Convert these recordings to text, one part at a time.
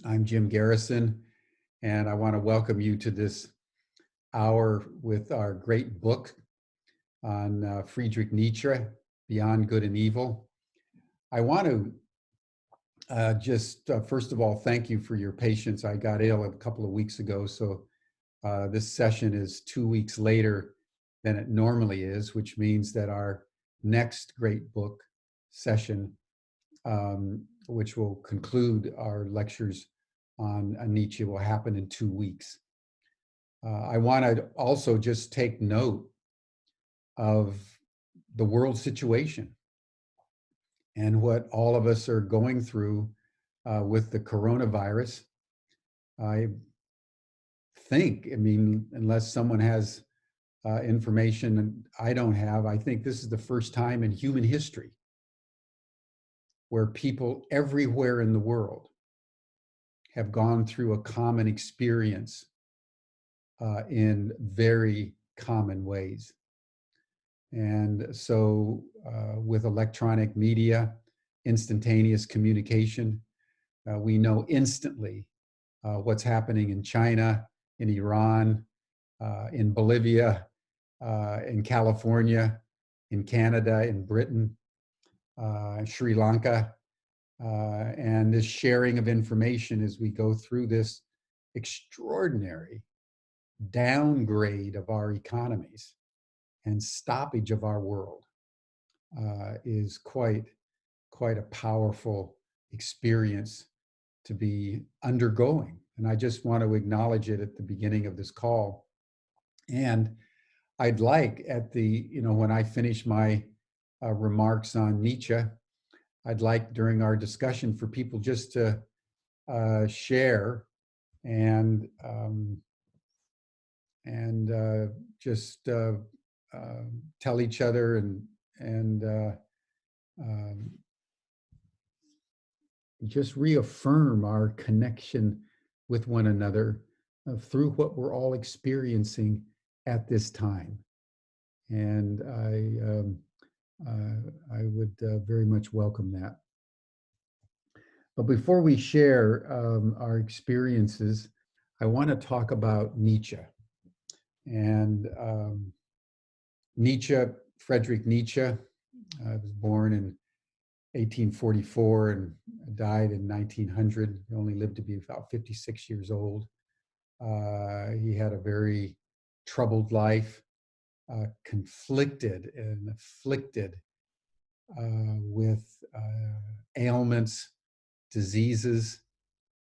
I'm Jim Garrison, and I want to welcome you to this hour with our great book on Friedrich Nietzsche, Beyond Good and Evil. I want to just, first of all, thank you for your patience. I got ill a couple of weeks ago, so this session is 2 weeks later than it normally is, which means that our next great book session, which will conclude our lectures on Nietzsche, will happen in 2 weeks. I want to also just take note of the world situation and what all of us are going through with the coronavirus. I think, unless someone has information I don't have, I think this is the first time in human history where people everywhere in the world have gone through a common experience in very common ways. And so with electronic media, instantaneous communication, we know instantly what's happening in China, in Iran, in Bolivia, in California, in Canada, in Britain, Sri Lanka, and this sharing of information as we go through this extraordinary downgrade of our economies and stoppage of our world is quite a powerful experience to be undergoing. And I just want to acknowledge it at the beginning of this call. And I'd like when I finish my remarks on Nietzsche, I'd like during our discussion for people just to share and just tell each other and just reaffirm our connection with one another through what we're all experiencing at this time. And I would very much welcome that. But before we share our experiences, I want to talk about Nietzsche. And Friedrich Nietzsche, was born in 1844 and died in 1900. He only lived to be about 56 years old. He had a very troubled life, conflicted and afflicted with ailments, diseases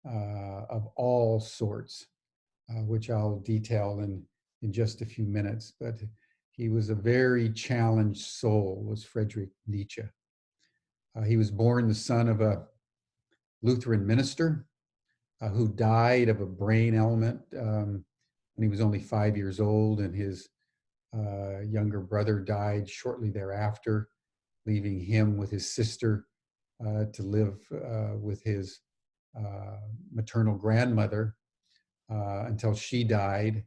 of all sorts, which I'll detail in just a few minutes. But he was a very challenged soul, was Friedrich Nietzsche. He was born the son of a Lutheran minister who died of a brain ailment when he was only 5 years old, and his younger brother died shortly thereafter, leaving him with his sister to live with his maternal grandmother until she died.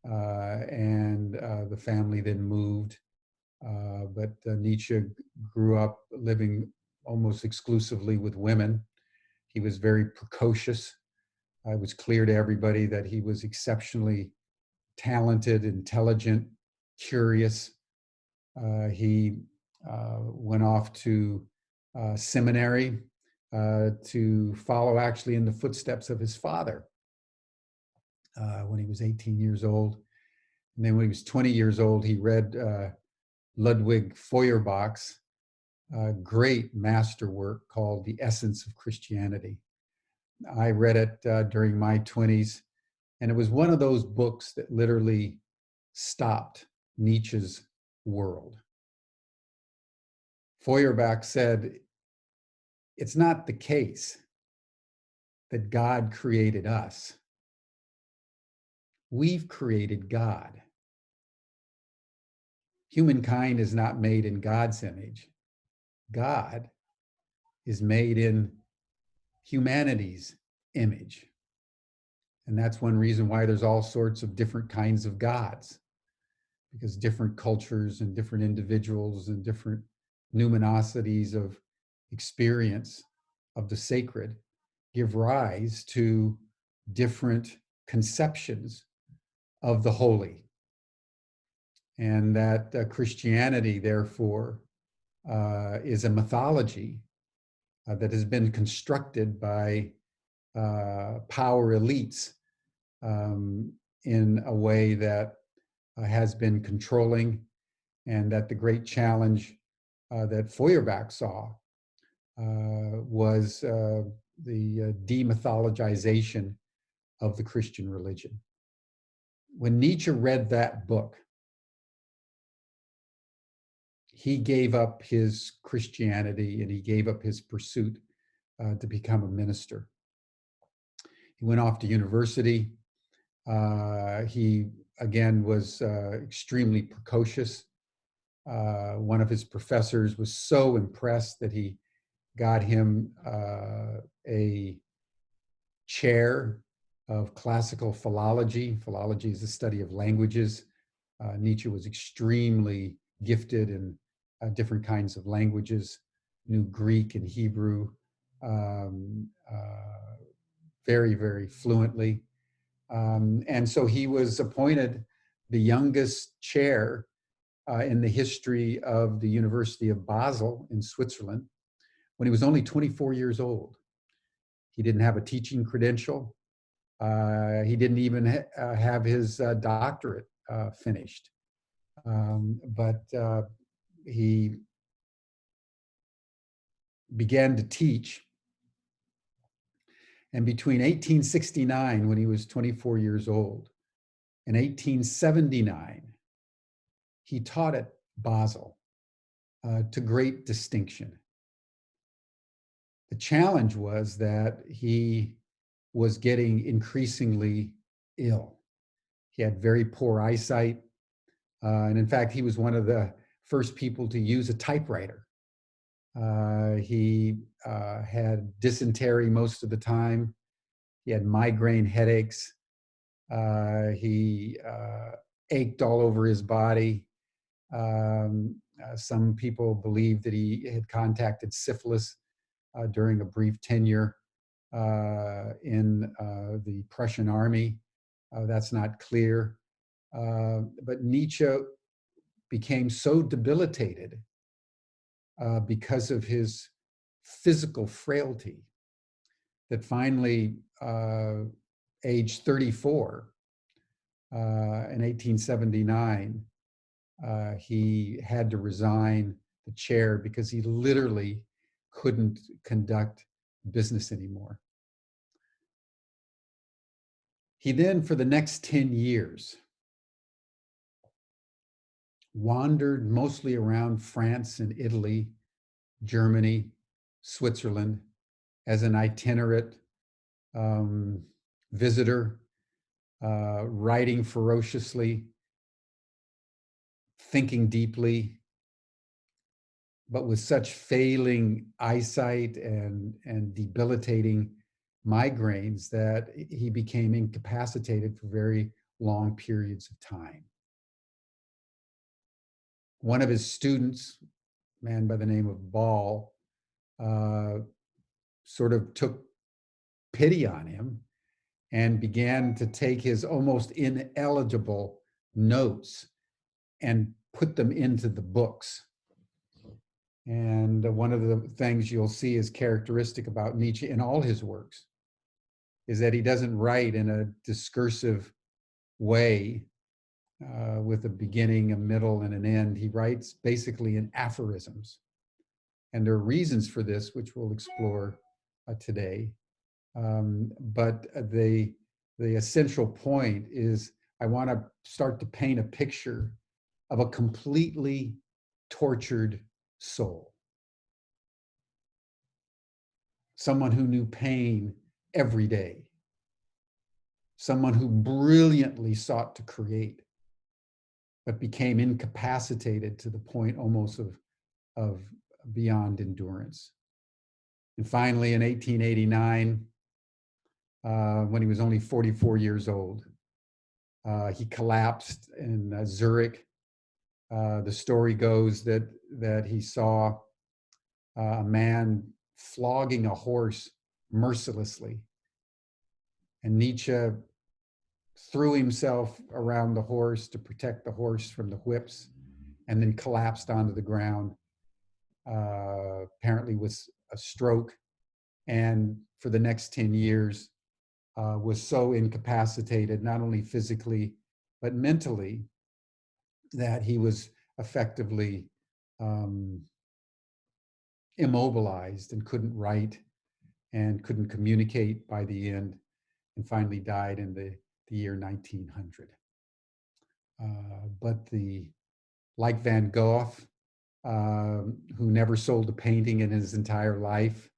And the family then moved. But Nietzsche grew up living almost exclusively with women. He was very precocious. It was clear to everybody that he was exceptionally talented, intelligent, curious. He went off to seminary to follow actually in the footsteps of his father when he was 18 years old. And then when he was 20 years old, he read Ludwig Feuerbach's great masterwork called The Essence of Christianity. I read it during my 20s, and it was one of those books that literally stopped Nietzsche's world. Feuerbach said, it's not the case that God created us. We've created God. Humankind is not made in God's image. God is made in humanity's image. And that's one reason why there's all sorts of different kinds of gods, because different cultures and different individuals and different numinosities of experience of the sacred give rise to different conceptions of the holy. And that Christianity, therefore, is a mythology that has been constructed by power elites in a way that has been controlling, and that the great challenge that Feuerbach saw was the demythologization of the Christian religion. When Nietzsche read that book, he gave up his Christianity and he gave up his pursuit to become a minister. He went off to university. He, again, was extremely precocious. One of his professors was so impressed that he got him a chair of classical philology. Philology is the study of languages. Nietzsche was extremely gifted in different kinds of languages, knew Greek and Hebrew very, very fluently. And so he was appointed the youngest chair in the history of the University of Basel in Switzerland when he was only 24 years old. He didn't have a teaching credential. He didn't even have his doctorate finished. But he began to teach. And between 1869, when he was 24 years old, and 1879, he taught at Basel to great distinction. The challenge was that he was getting increasingly ill. He had very poor eyesight. And in fact, he was one of the first people to use a typewriter. He had dysentery most of the time. He had migraine headaches. He ached all over his body. Some people believe that he had contacted syphilis during a brief tenure in the Prussian army. That's not clear. But Nietzsche became so debilitated because of his physical frailty that finally, age 34, in 1879, he had to resign the chair because he literally couldn't conduct business anymore. He then, for the next 10 years, wandered mostly around France and Italy, Germany, Switzerland, as an itinerant visitor, writing ferociously, thinking deeply, but with such failing eyesight and debilitating migraines that he became incapacitated for very long periods of time. One of his students, a man by the name of Ball, sort of took pity on him and began to take his almost ineligible notes and put them into the books. And one of the things you'll see is characteristic about Nietzsche in all his works is that he doesn't write in a discursive way with a beginning, a middle, and an end. He writes basically in aphorisms. And there are reasons for this, which we'll explore today. But the essential point is I want to start to paint a picture of a completely tortured soul. Someone who knew pain every day. Someone who brilliantly sought to create, but became incapacitated to the point almost of beyond endurance. And finally, in 1889, when he was only 44 years old, he collapsed in Zurich. The story goes that he saw a man flogging a horse mercilessly. And Nietzsche threw himself around the horse to protect the horse from the whips, and then collapsed onto the ground, apparently with a stroke. And for the next 10 years, was so incapacitated, not only physically, but mentally, that he was effectively immobilized and couldn't write and couldn't communicate by the end, and finally died in the year 1900. But like Van Gogh, who never sold a painting in his entire life,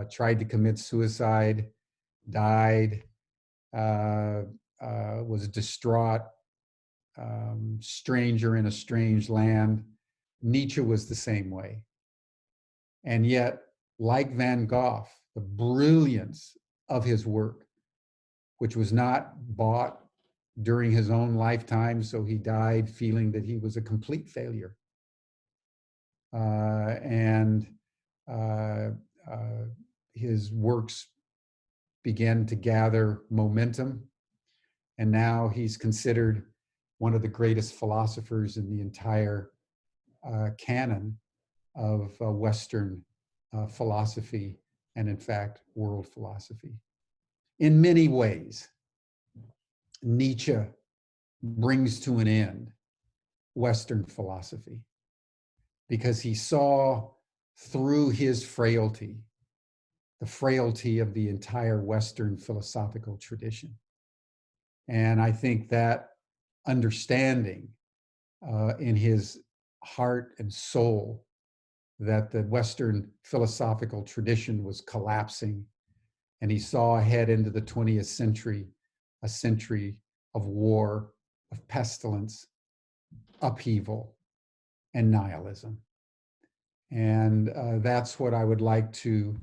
tried to commit suicide, died, was distraught, stranger in a strange land. Nietzsche was the same way. And yet, like Van Gogh, the brilliance of his work, which was not bought during his own lifetime, so he died feeling that he was a complete failure. And his works began to gather momentum, and now he's considered one of the greatest philosophers in the entire canon of Western philosophy, and in fact, world philosophy. In many ways, Nietzsche brings to an end Western philosophy, because he saw through his frailty, the frailty of the entire Western philosophical tradition. And I think that understanding in his heart and soul that the Western philosophical tradition was collapsing, and he saw ahead into the 20th century, a century of war, of pestilence, upheaval, and nihilism. And that's what I would like to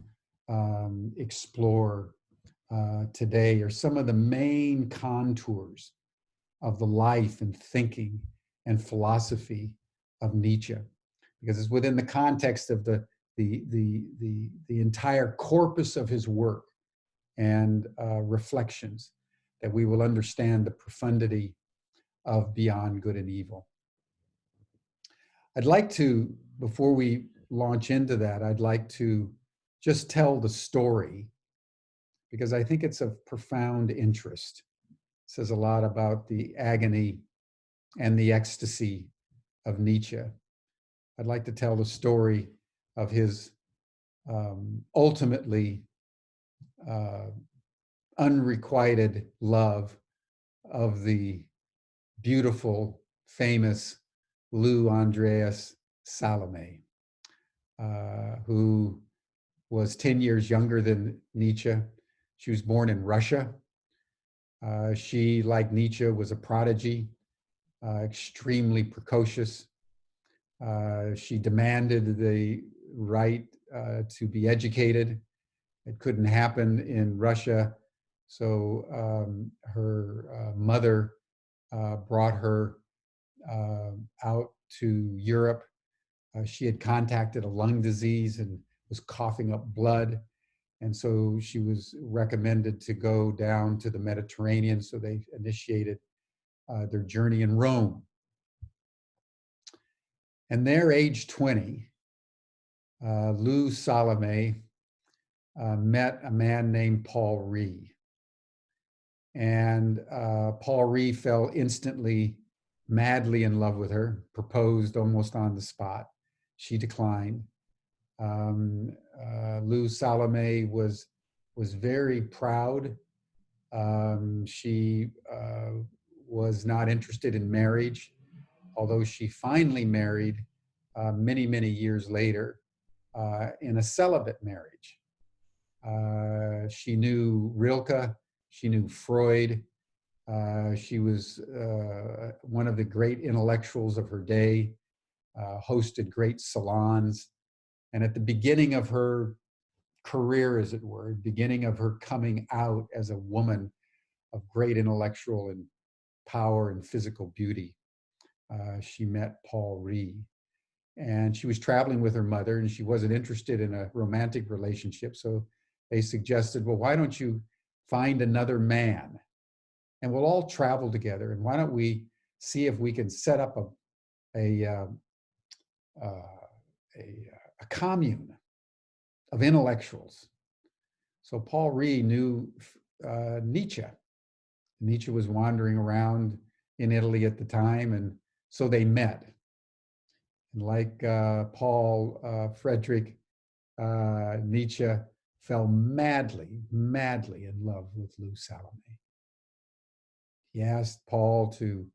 explore today, are some of the main contours of the life and thinking and philosophy of Nietzsche, because it's within the context of the entire corpus of his work and reflections that we will understand the profundity of Beyond Good and Evil. I'd like to, before we launch into that, I'd like to just tell the story, because I think it's of profound interest. It says a lot about the agony and the ecstasy of Nietzsche. I'd like to tell the story of his ultimately unrequited love of the beautiful, famous Lou Andreas Salome, who was 10 years younger than Nietzsche. She was born in Russia. She, like Nietzsche, was a prodigy, extremely precocious. She demanded the right to be educated. It couldn't happen in Russia, so her mother brought her out to Europe. She had contracted a lung disease and was coughing up blood, and so she was recommended to go down to the Mediterranean. So they initiated their journey in Rome. And there, age 20, Lou Salome met a man named Paul Ree. And Paul Ree fell instantly, madly in love with her, proposed almost on the spot. She declined. Lou Salome was very proud. She was not interested in marriage, although she finally married many, many years later in a celibate marriage. She knew Rilke, she knew Freud. She was one of the great intellectuals of her day, hosted great salons. And at the beginning of her career, as it were, beginning of her coming out as a woman of great intellectual and power and physical beauty, she met Paul Ree. And she was traveling with her mother, and she wasn't interested in a romantic relationship. So they suggested, well, why don't you find another man and we'll all travel together, and why don't we see if we can set up a, uh, a commune of intellectuals. So Paul Ree knew Nietzsche. Nietzsche was wandering around in Italy at the time, and so they met. And like Paul Friedrich, Nietzsche fell madly, madly in love with Lou Salome. He asked Paul to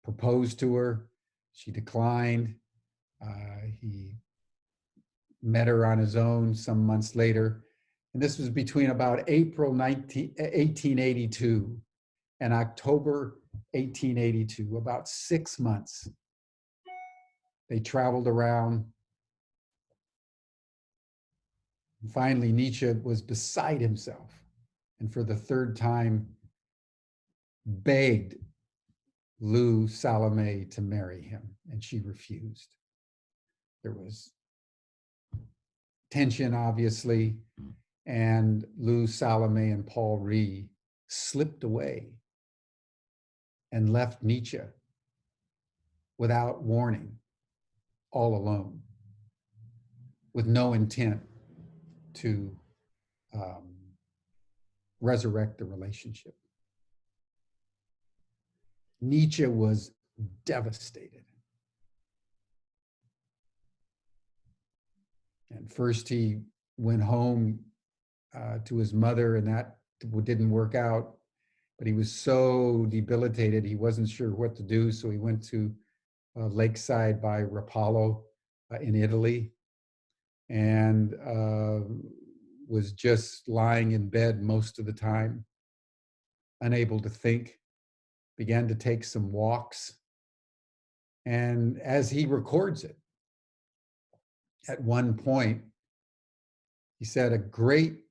propose to her. She declined. He met her on his own some months later. And this was between about April 1882 and October 1882, about 6 months. They traveled around. And finally, Nietzsche was beside himself, and for the third time begged Lou Salome to marry him, and she refused. There was tension, obviously, and Lou Salome and Paul Ree slipped away and left Nietzsche without warning, all alone, with no intent to resurrect the relationship. Nietzsche was devastated. And first he went home to his mother, and that didn't work out. But he was so debilitated, he wasn't sure what to do. So he went to Lakeside by Rapallo in Italy, and was just lying in bed most of the time, unable to think, began to take some walks. And as he records it, at one point, he said, a great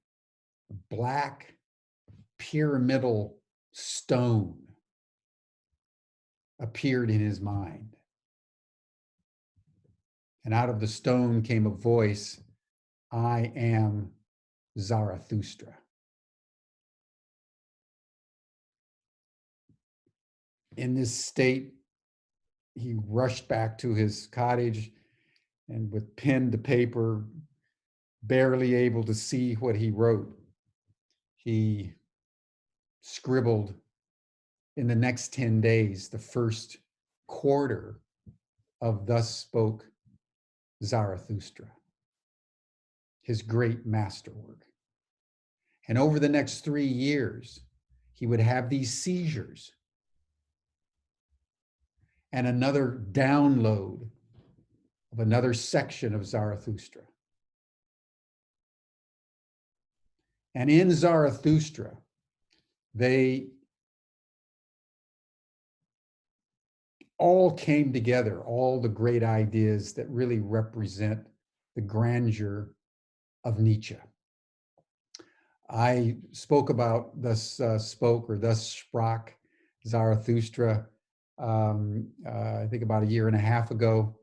black pyramidal stone appeared in his mind. And out of the stone came a voice, I am Zarathustra. In this state, he rushed back to his cottage, and with pen to paper, barely able to see what he wrote, he scribbled in the next 10 days, the first quarter of Thus Spoke Zarathustra, his great masterwork. And over the next 3 years, he would have these seizures and another download of another section of Zarathustra. And in Zarathustra, they all came together, all the great ideas that really represent the grandeur of Nietzsche. I spoke about Thus Spoke or Thus Sprach Zarathustra, I think about 1.5 years ago.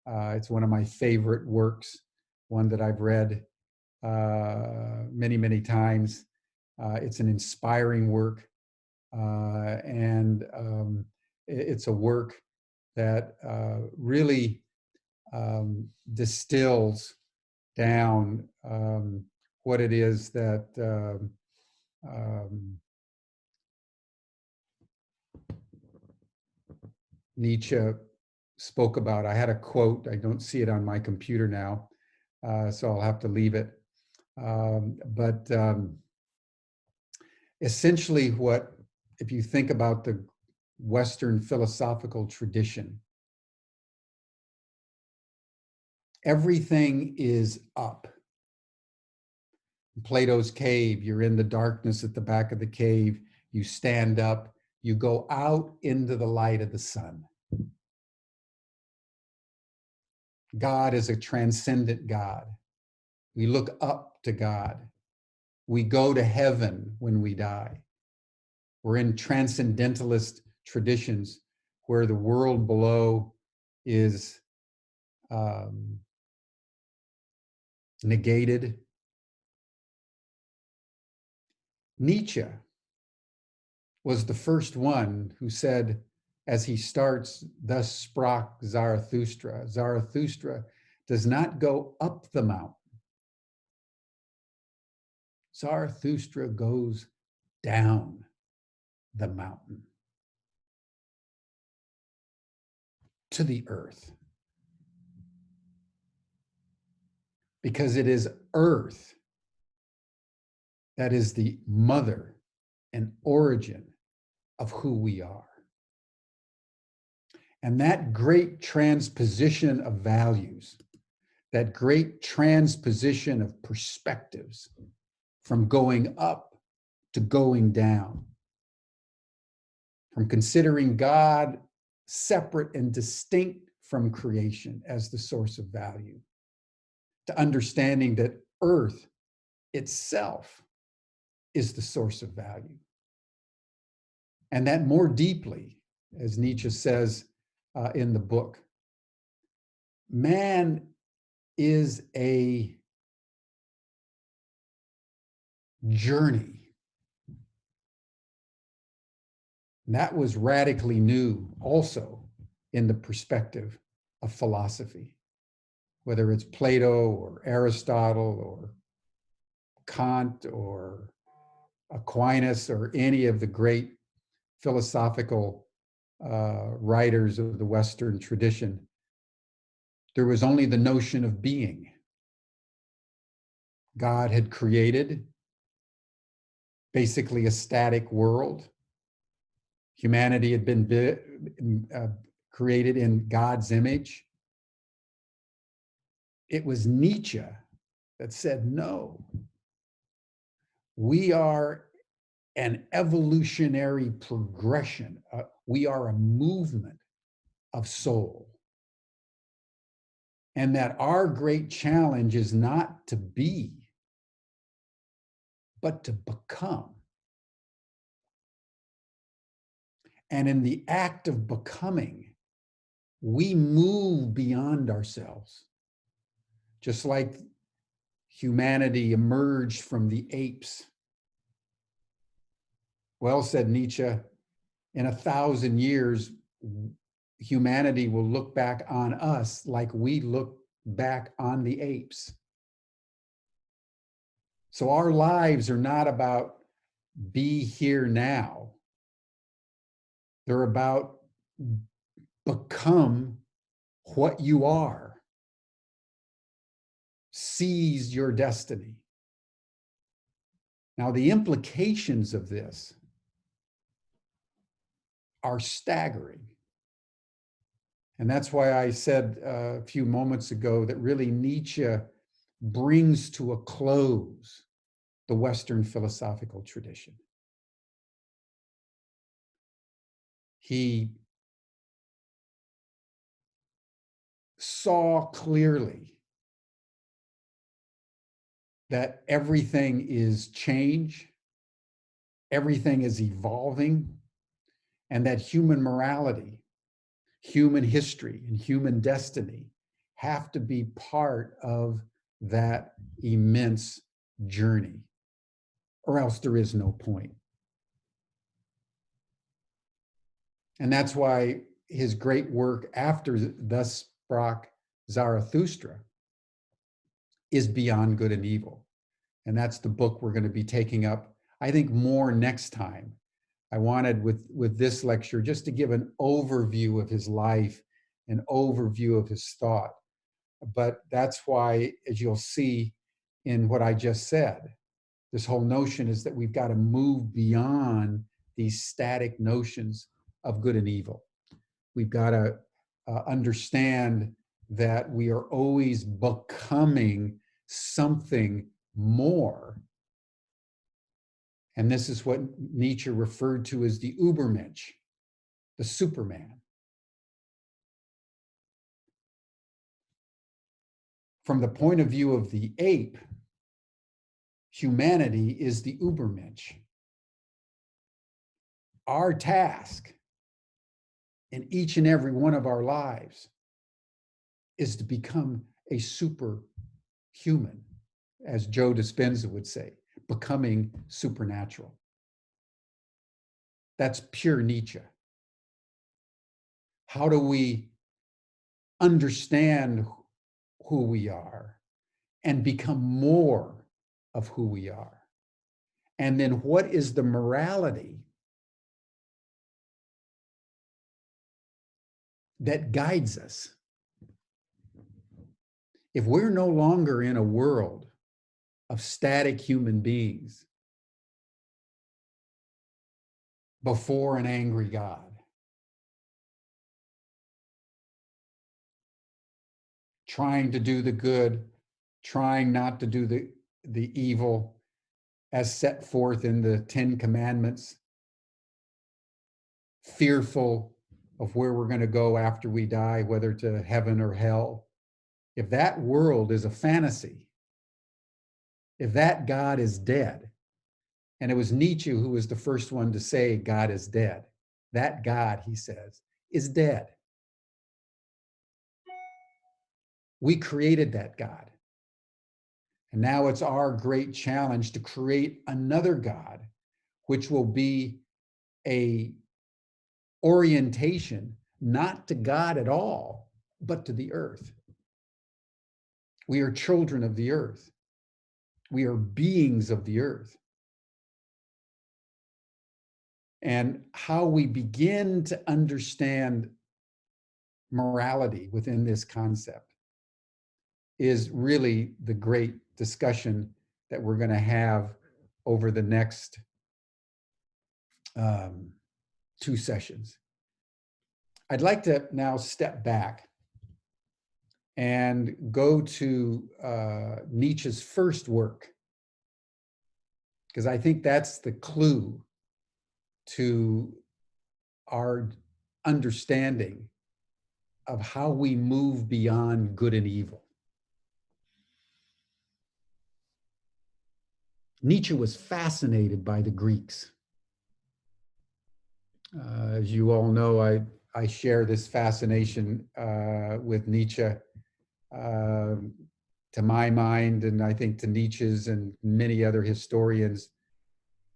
It's one of my favorite works, one that I've read many, many times. It's an inspiring work, and it's a work that really distills down what it is that Nietzsche spoke about. I had a quote, I don't see it on my computer now, so I'll have to leave it. But essentially what, if you think about the Western philosophical tradition, everything is up. In Plato's cave, you're in the darkness at the back of the cave, you stand up, you go out into the light of the sun. God is a transcendent God. We look up to God. We go to heaven when we die. We're in transcendentalist traditions where the world below is negated Nietzsche was the first one who said, as he starts, thus sprach Zarathustra, Zarathustra does not go up the mountain. Zarathustra goes down the mountain to the earth. Because it is earth that is the mother and origin of who we are. And that great transposition of values, that great transposition of perspectives from going up to going down, from considering God separate and distinct from creation as the source of value, to understanding that earth itself is the source of value. And that more deeply, as Nietzsche says in the book, man is a journey. And that was radically new also in the perspective of philosophy, whether it's Plato or Aristotle or Kant or Aquinas or any of the great philosophical writers of the Western tradition. There was only the notion of being. God had created basically a static world. Humanity had been created in God's image. It was Nietzsche that said, no, we are an evolutionary progression. We are a movement of soul. And that our great challenge is not to be, but to become. And in the act of becoming, we move beyond ourselves. Just like humanity emerged from the apes. Well, said Nietzsche, in 1,000 years, humanity will look back on us like we look back on the apes. So our lives are not about be here now. They're about become what you are. Seize your destiny. Now, the implications of this are staggering. And that's why I said a few moments ago that really Nietzsche brings to a close the Western philosophical tradition. He saw clearly that everything is change, everything is evolving, and that human morality, human history, and human destiny have to be part of that immense journey, or else there is no point. And that's why his great work after Thus Sprach Zarathustra is Beyond Good and Evil. And that's the book we're going to be taking up, I think, more next time. I wanted with this lecture just to give an overview of his life, an overview of his thought. But that's why, as you'll see in what I just said, this whole notion is that we've got to move beyond these static notions of good and evil. We've got to understand that we are always becoming something more. And this is what Nietzsche referred to as the Übermensch, the Superman. From the point of view of the ape, humanity is the Übermensch. Our task in each and every one of our lives is to become a superhuman, as Joe Dispenza would say. becoming supernatural. That's pure Nietzsche. How do we understand who we are and become more of who we are? And then what is the morality that guides us? If we're no longer in a world of static human beings before an angry God, trying to do the good, trying not to do the evil as set forth in the Ten Commandments, fearful of where we're going to go after we die, whether to heaven or hell. If that world is a fantasy, if that God is dead, and it was Nietzsche who was the first one to say God is dead, that God, he says, is dead. We created that God. And now it's our great challenge to create another God, which will be a orientation not to God at all, but to the earth. We are children of the earth. We are beings of the earth. And how we begin to understand morality within this concept is really the great discussion that we're going to have over the next 2 sessions. I'd like to now step back and go to Nietzsche's first work, because I think that's the clue to our understanding of how we move beyond good and evil. Nietzsche was fascinated by the Greeks. As you all know, I share this fascination with Nietzsche. To my mind, and I think to Nietzsche's and many other historians,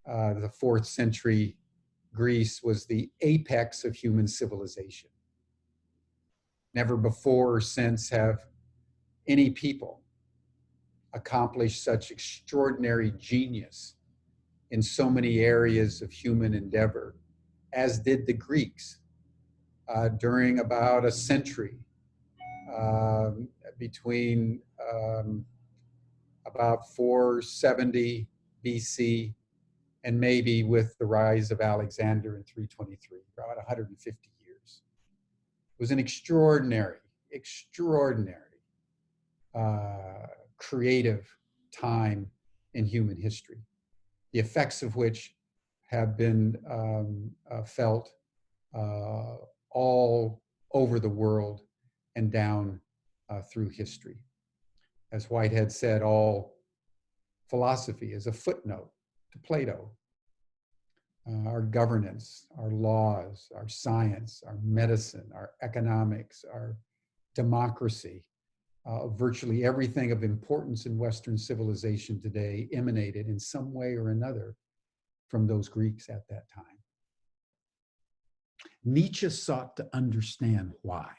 the 4th century Greece was the apex of human civilization. Never before or since have any people accomplished such extraordinary genius in so many areas of human endeavor as did the Greeks during about a century, between about 470 BC and maybe with the rise of Alexander in 323, about 150 years. It was an extraordinary creative time in human history, the effects of which have been felt all over the world and down through history. As Whitehead said, all philosophy is a footnote to Plato. Our governance, our laws, our science, our medicine, our economics, our democracy, virtually everything of importance in Western civilization today emanated in some way or another from those Greeks at that time. Nietzsche sought to understand why.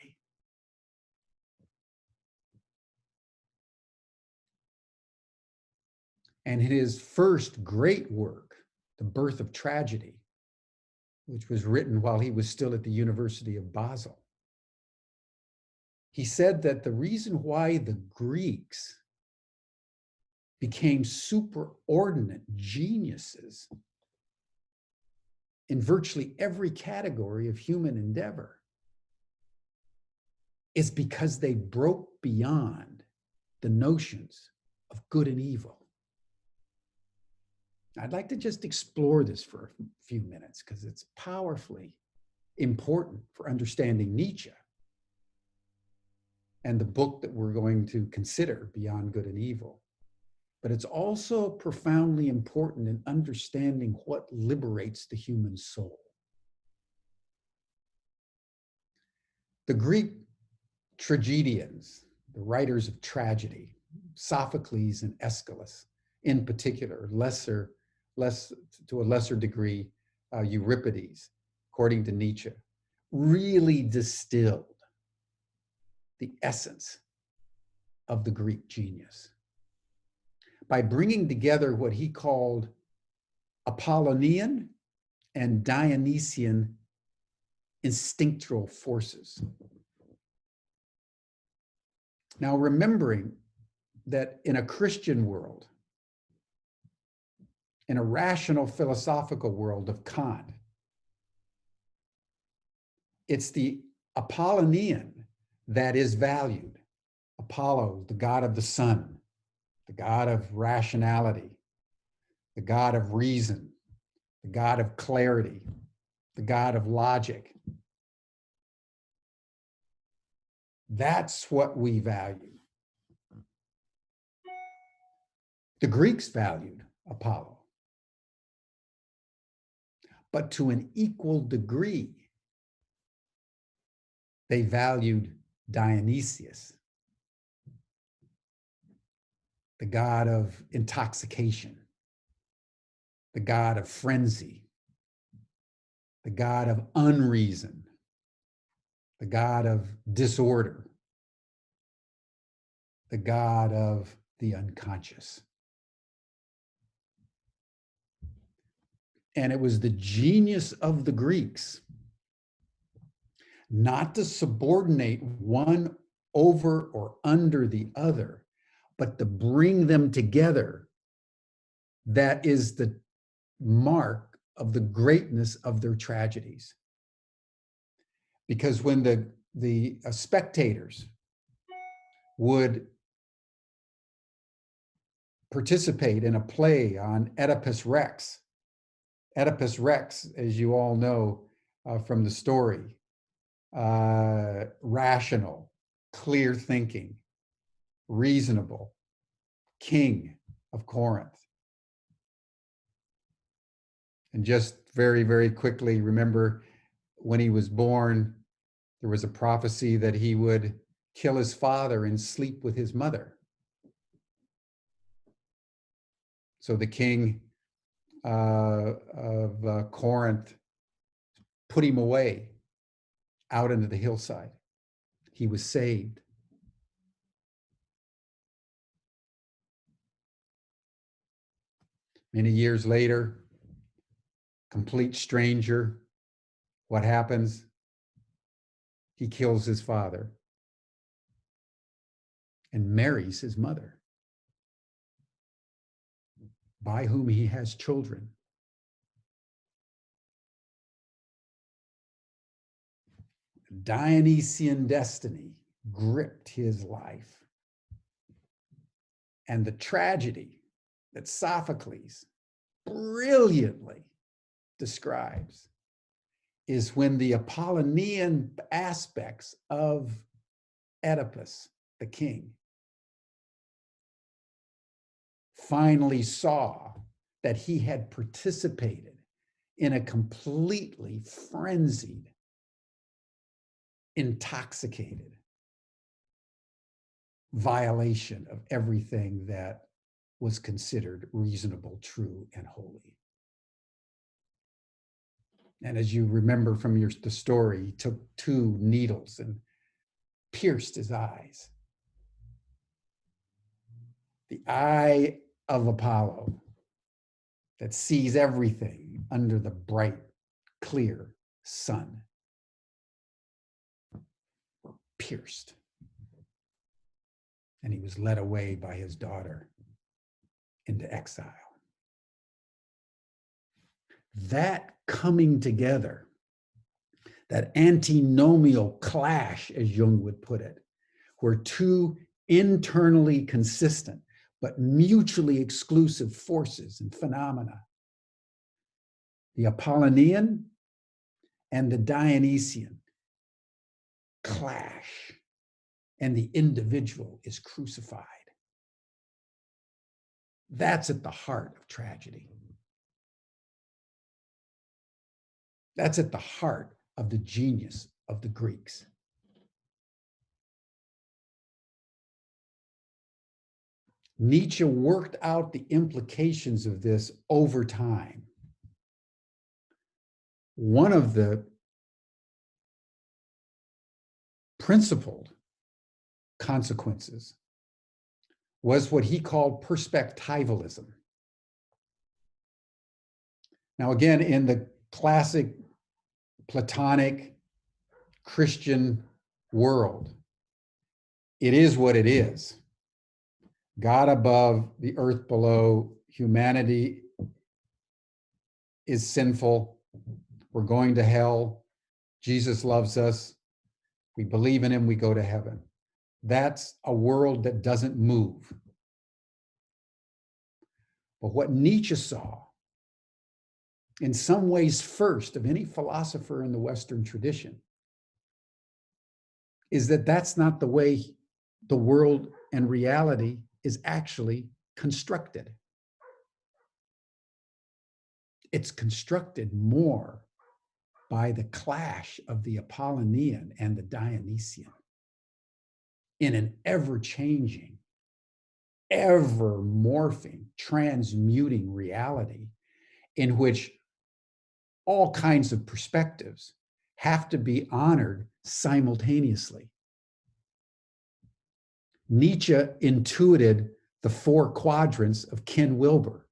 And in his first great work, The Birth of Tragedy, which was written while he was still at the University of Basel, he said that the reason why the Greeks became superordinate geniuses in virtually every category of human endeavor is because they broke beyond the notions of good and evil. I'd like to just explore this for a few minutes because it's powerfully important for understanding Nietzsche and the book that we're going to consider, Beyond Good and Evil. But it's also profoundly important in understanding what liberates the human soul. The Greek tragedians, the writers of tragedy, Sophocles and Aeschylus, in particular, less to a lesser degree, Euripides, according to Nietzsche, really distilled the essence of the Greek genius by bringing together what he called Apollonian and Dionysian instinctual forces. Now, remembering that in a Christian world, in a rational philosophical world of Kant, it's the Apollonian that is valued. Apollo, the god of the sun, the god of rationality, the god of reason, the god of clarity, the god of logic. That's what we value. The Greeks valued Apollo, but to an equal degree, they valued Dionysius, the god of intoxication, the god of frenzy, the god of unreason, the god of disorder, the god of the unconscious. And it was the genius of the Greeks not to subordinate one over or under the other, but to bring them together. That is the mark of the greatness of their tragedies. Because when the spectators would participate in a play on Oedipus Rex, as you all know from the story, rational, clear thinking, reasonable, king of Corinth. And just very, very quickly, remember when he was born, there was a prophecy that he would kill his father and sleep with his mother. So the king of Corinth put him away out into the hillside. He was saved. Many years later, complete stranger, what happens? He kills his father and marries his mother, by whom he has children. Dionysian destiny gripped his life. And the tragedy that Sophocles brilliantly describes is when the Apollonian aspects of Oedipus, the king, finally saw that he had participated in a completely frenzied, intoxicated violation of everything that was considered reasonable, true, and holy. And as you remember from the story, he took 2 needles and pierced his eyes. The eye of Apollo that sees everything under the bright, clear sun were pierced. And he was led away by his daughter into exile. That coming together, that antinomial clash, as Jung would put it, where 2 internally consistent but mutually exclusive forces and phenomena, the Apollonian and the Dionysian, clash, and the individual is crucified. That's at the heart of tragedy. That's at the heart of the genius of the Greeks. Nietzsche worked out the implications of this over time. One of the principled consequences was what he called perspectivalism. Now, again, in the classic Platonic Christian world, it is what it is. God above, the earth below, humanity is sinful. We're going to hell. Jesus loves us. We believe in him, we go to heaven. That's a world that doesn't move. But what Nietzsche saw, in some ways first of any philosopher in the Western tradition, is that that's not the way the world and reality is actually constructed. It's constructed more by the clash of the Apollonian and the Dionysian in an ever-changing, ever-morphing, transmuting reality in which all kinds of perspectives have to be honored simultaneously. Nietzsche intuited the four quadrants of Ken Wilber.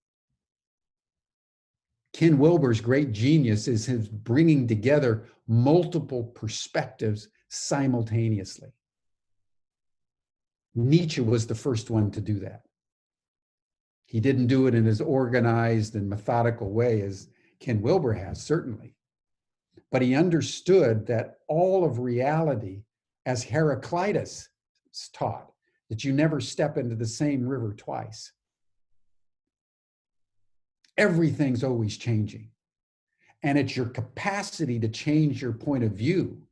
Ken Wilber's great genius is his bringing together multiple perspectives simultaneously. Nietzsche was the first one to do that. He didn't do it in as organized and methodical way as Ken Wilber has, certainly. But he understood that all of reality, as Heraclitus taught, that you never step into the same river twice. Everything's always changing. And it's your capacity to change your point of view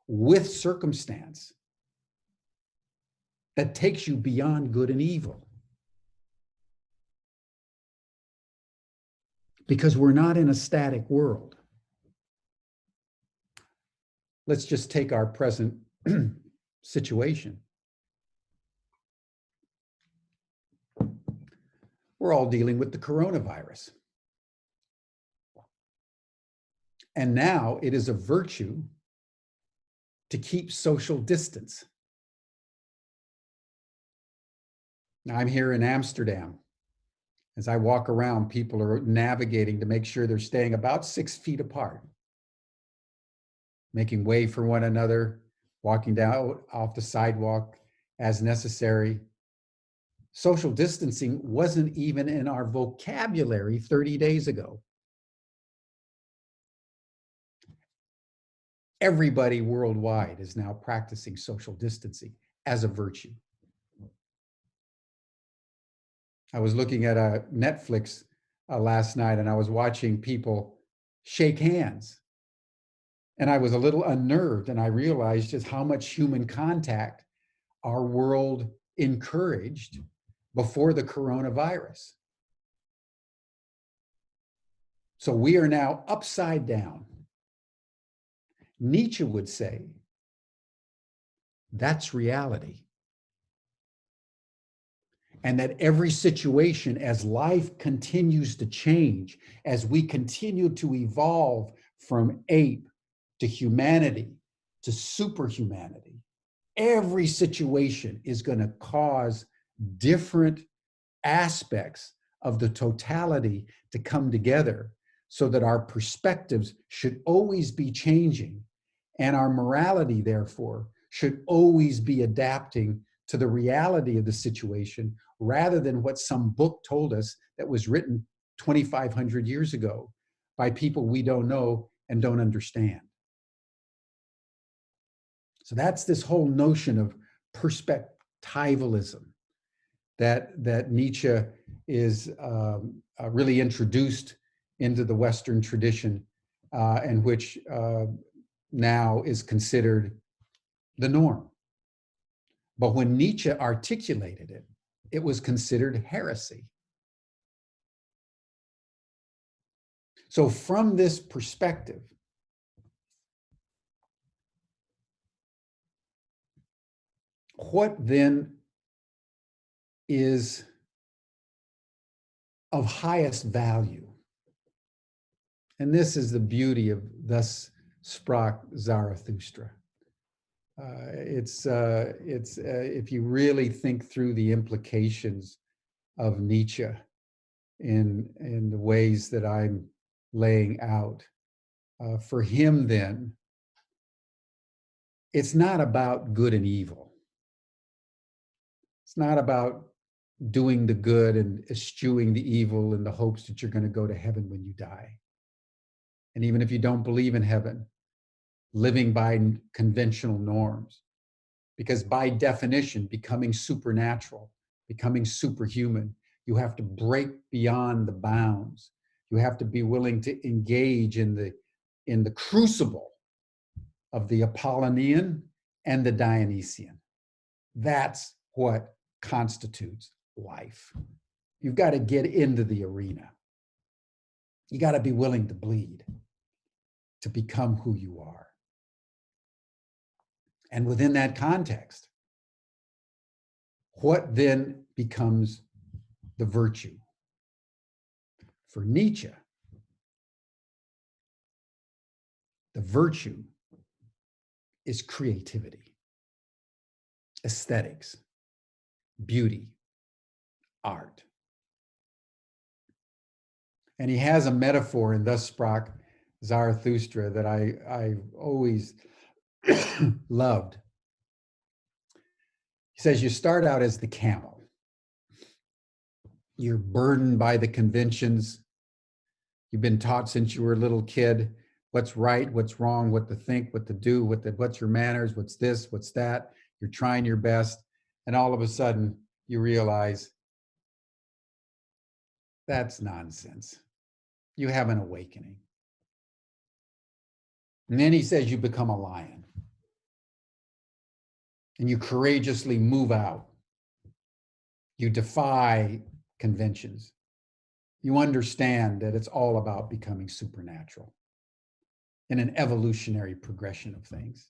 with circumstance that takes you beyond good and evil. Because we're not in a static world. Let's just take our present situation. We're all dealing with the coronavirus. And now it is a virtue to keep social distance. Now I'm here in Amsterdam. As I walk around, people are navigating to make sure they're staying about 6 feet apart, making way for one another, walking down off the sidewalk as necessary. Social distancing wasn't even in our vocabulary 30 days ago. Everybody worldwide is now practicing social distancing as a virtue. I was looking at a Netflix last night, and I was watching people shake hands. And I was a little unnerved, and I realized just how much human contact our world encouraged before the coronavirus. So we are now upside down. Nietzsche would say, that's reality. And that every situation, as life continues to change, as we continue to evolve from ape to humanity to superhumanity, every situation is going to cause different aspects of the totality to come together so that our perspectives should always be changing, and our morality, therefore, should always be adapting to the reality of the situation rather than what some book told us that was written 2,500 years ago by people we don't know and don't understand. So that's this whole notion of perspectivalism that Nietzsche is really introduced into the Western tradition, and which now is considered the norm. But when Nietzsche articulated it, it was considered heresy. So from this perspective, what then is of highest value. And this is the beauty of Thus Sprach Zarathustra. If you really think through the implications of Nietzsche in the ways that I'm laying out, for him then, it's not about good and evil. It's not about doing the good and eschewing the evil in the hopes that you're going to go to heaven when you die. And even if you don't believe in heaven, living by conventional norms. Because by definition, becoming supernatural, becoming superhuman, you have to break beyond the bounds. You have to be willing to engage in the crucible of the Apollonian and the Dionysian. That's what constitutes life. You've got to get into the arena. You got to be willing to bleed to become who you are. And within that context, what then becomes the virtue? For Nietzsche, the virtue is creativity, aesthetics, beauty, art. And he has a metaphor in Thus Sprach Zarathustra that I've always loved. He says, you start out as the camel. You're burdened by the conventions. You've been taught since you were a little kid what's right, what's wrong, what to think, what to do, what's your manners, what's this, what's that. You're trying your best. And all of a sudden, you realize that's nonsense. You have an awakening. And then he says you become a lion. And you courageously move out. You defy conventions. You understand that it's all about becoming supernatural in an evolutionary progression of things.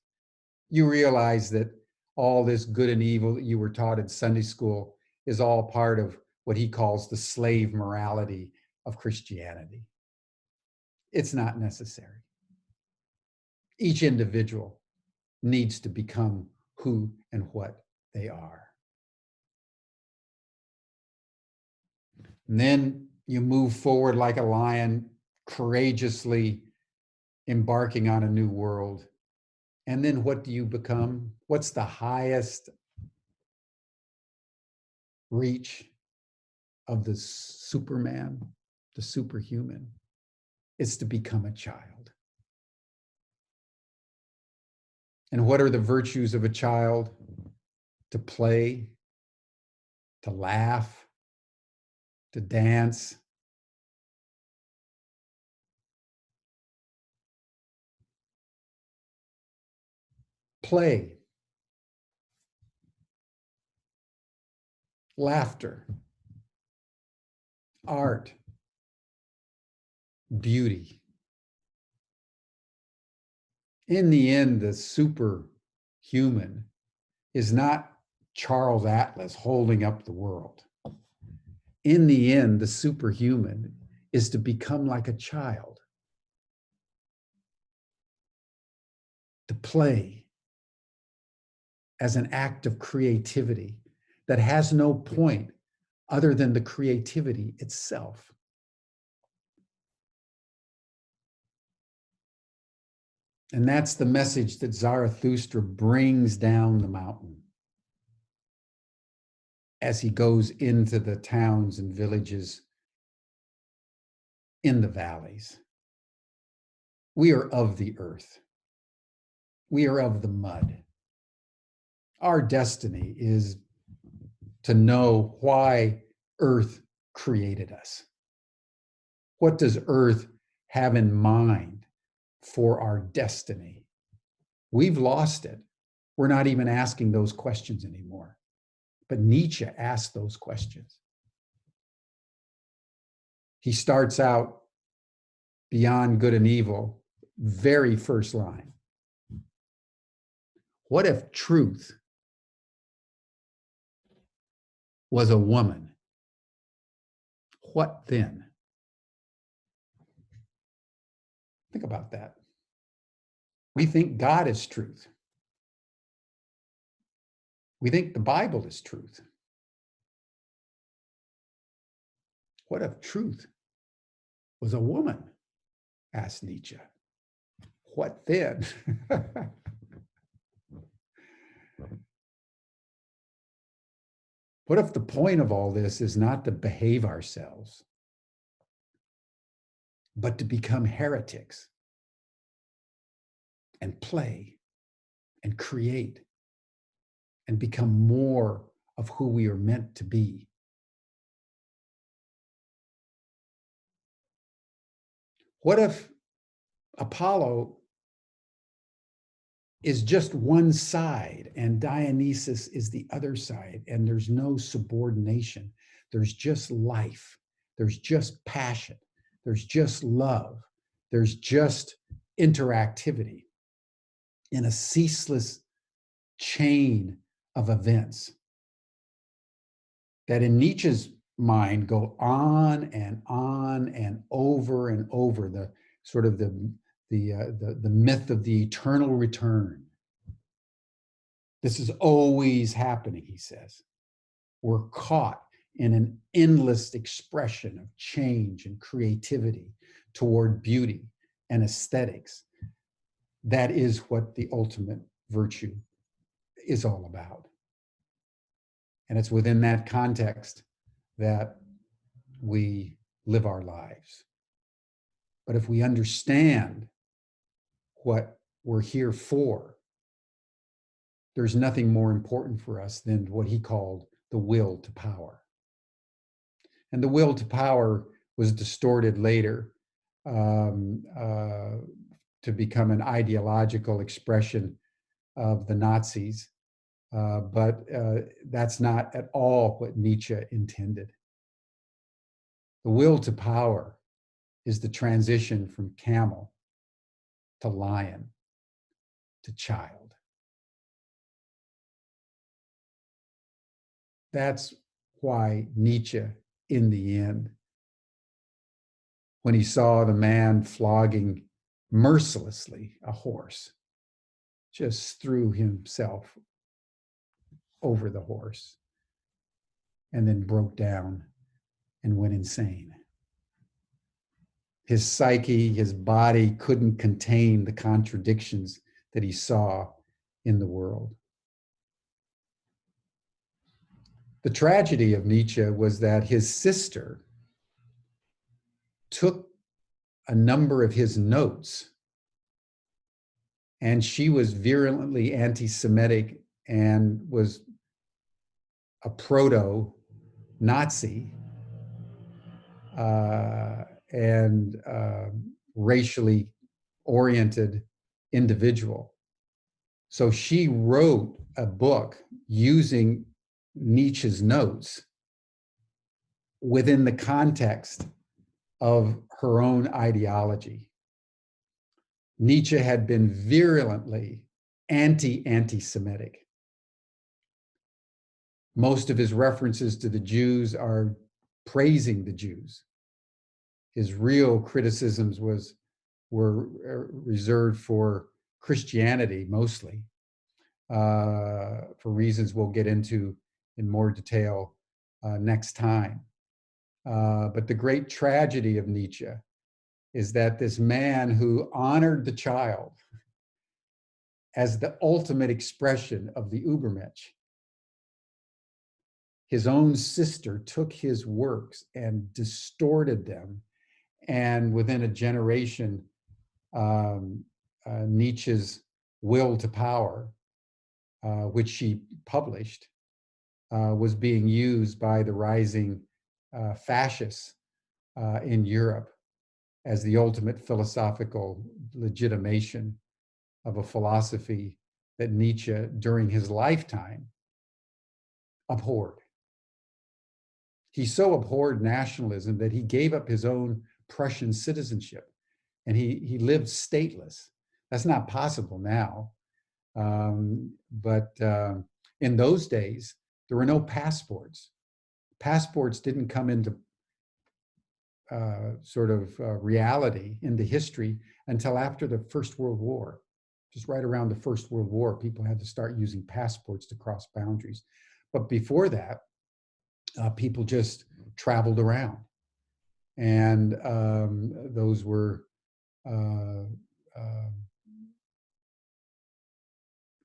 You realize that all this good and evil that you were taught in Sunday school is all part of what he calls the slave morality of Christianity. It's not necessary. Each individual needs to become who and what they are. And then you move forward like a lion, courageously embarking on a new world. And then what do you become? What's the highest reach of the Superman, the superhuman? It's to become a child. And what are the virtues of a child? To play, to laugh, to dance. Play, laughter, art, beauty. In the end, the superhuman is not Charles Atlas holding up the world. In the end, the superhuman is to become like a child, to play as an act of creativity that has no point other than the creativity itself. And that's the message that Zarathustra brings down the mountain as he goes into the towns and villages in the valleys. We are of the earth. We are of the mud. Our destiny is to know why earth created us. What does earth have in mind for our destiny? We've lost it. We're not even asking those questions anymore. But Nietzsche asked those questions. He starts out beyond good and evil, very first line. What if truth was a woman, what then? Think about that. We think God is truth. We think the Bible is truth. What if truth was a woman? Asked Nietzsche. What then? What if the point of all this is not to behave ourselves, but to become heretics and play and create and become more of who we are meant to be? What if Apollo is just one side and Dionysus is the other side, and there's no subordination? There's just life. There's just passion. There's just love. There's just interactivity in a ceaseless chain of events that in Nietzsche's mind go on and over and over, the sort of the myth of the eternal return. This is always happening, he says. We're caught in an endless expression of change and creativity toward beauty and aesthetics. That is what the ultimate virtue is all about. And it's within that context that we live our lives. But if we understand what we're here for, there's nothing more important for us than what he called the will to power. And the will to power was distorted later to become an ideological expression of the Nazis. But that's not at all what Nietzsche intended. The will to power is the transition from camel to lion to child. That's why Nietzsche, in the end, when he saw the man flogging mercilessly a horse, just threw himself over the horse and then broke down and went insane. His psyche, his body couldn't contain the contradictions that he saw in the world. The tragedy of Nietzsche was that his sister took a number of his notes, and she was virulently anti-Semitic and was a proto-Nazi and racially oriented individual. So she wrote a book using Nietzsche's notes within the context of her own ideology. Nietzsche had been virulently anti-Semitic. Most of his references to the Jews are praising the Jews. His real criticisms were reserved for Christianity mostly, for reasons we'll get into in more detail next time. But the great tragedy of Nietzsche is that this man who honored the child as the ultimate expression of the Übermensch, his own sister took his works and distorted them. And within a generation, Nietzsche's Will to Power, which she published, was being used by the rising fascists in Europe as the ultimate philosophical legitimation of a philosophy that Nietzsche, during his lifetime, abhorred. He so abhorred nationalism that he gave up his own Prussian citizenship, and he lived stateless. That's not possible now. But in those days, there were no passports. passports didn't come into reality, into history, until after the First World War. Just right around the First World War, people had to start using passports to cross boundaries. But before that, people just traveled around. And those were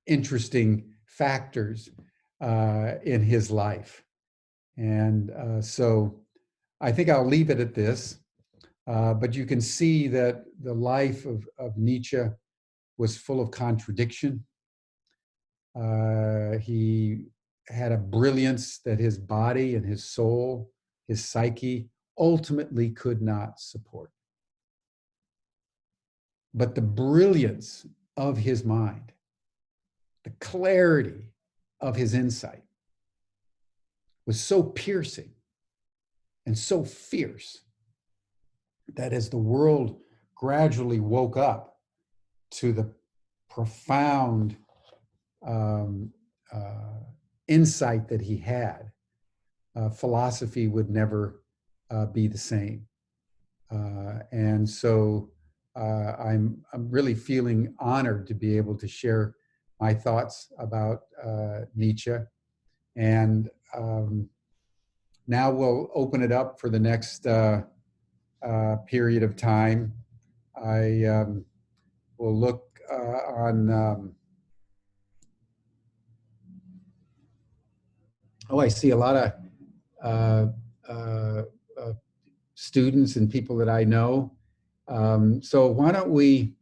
interesting factors in his life. And so I think I'll leave it at this. But you can see that the life of Nietzsche was full of contradiction. He had a brilliance that his body and his soul, his psyche, ultimately could not support. But the brilliance of his mind, the clarity of his insight was so piercing and so fierce that as the world gradually woke up to the profound insight that he had, philosophy would never be the same. And so I'm really feeling honored to be able to share my thoughts about Nietzsche. And now we'll open it up for the next period of time. I will look on. I see a lot of students and people that I know. So why don't we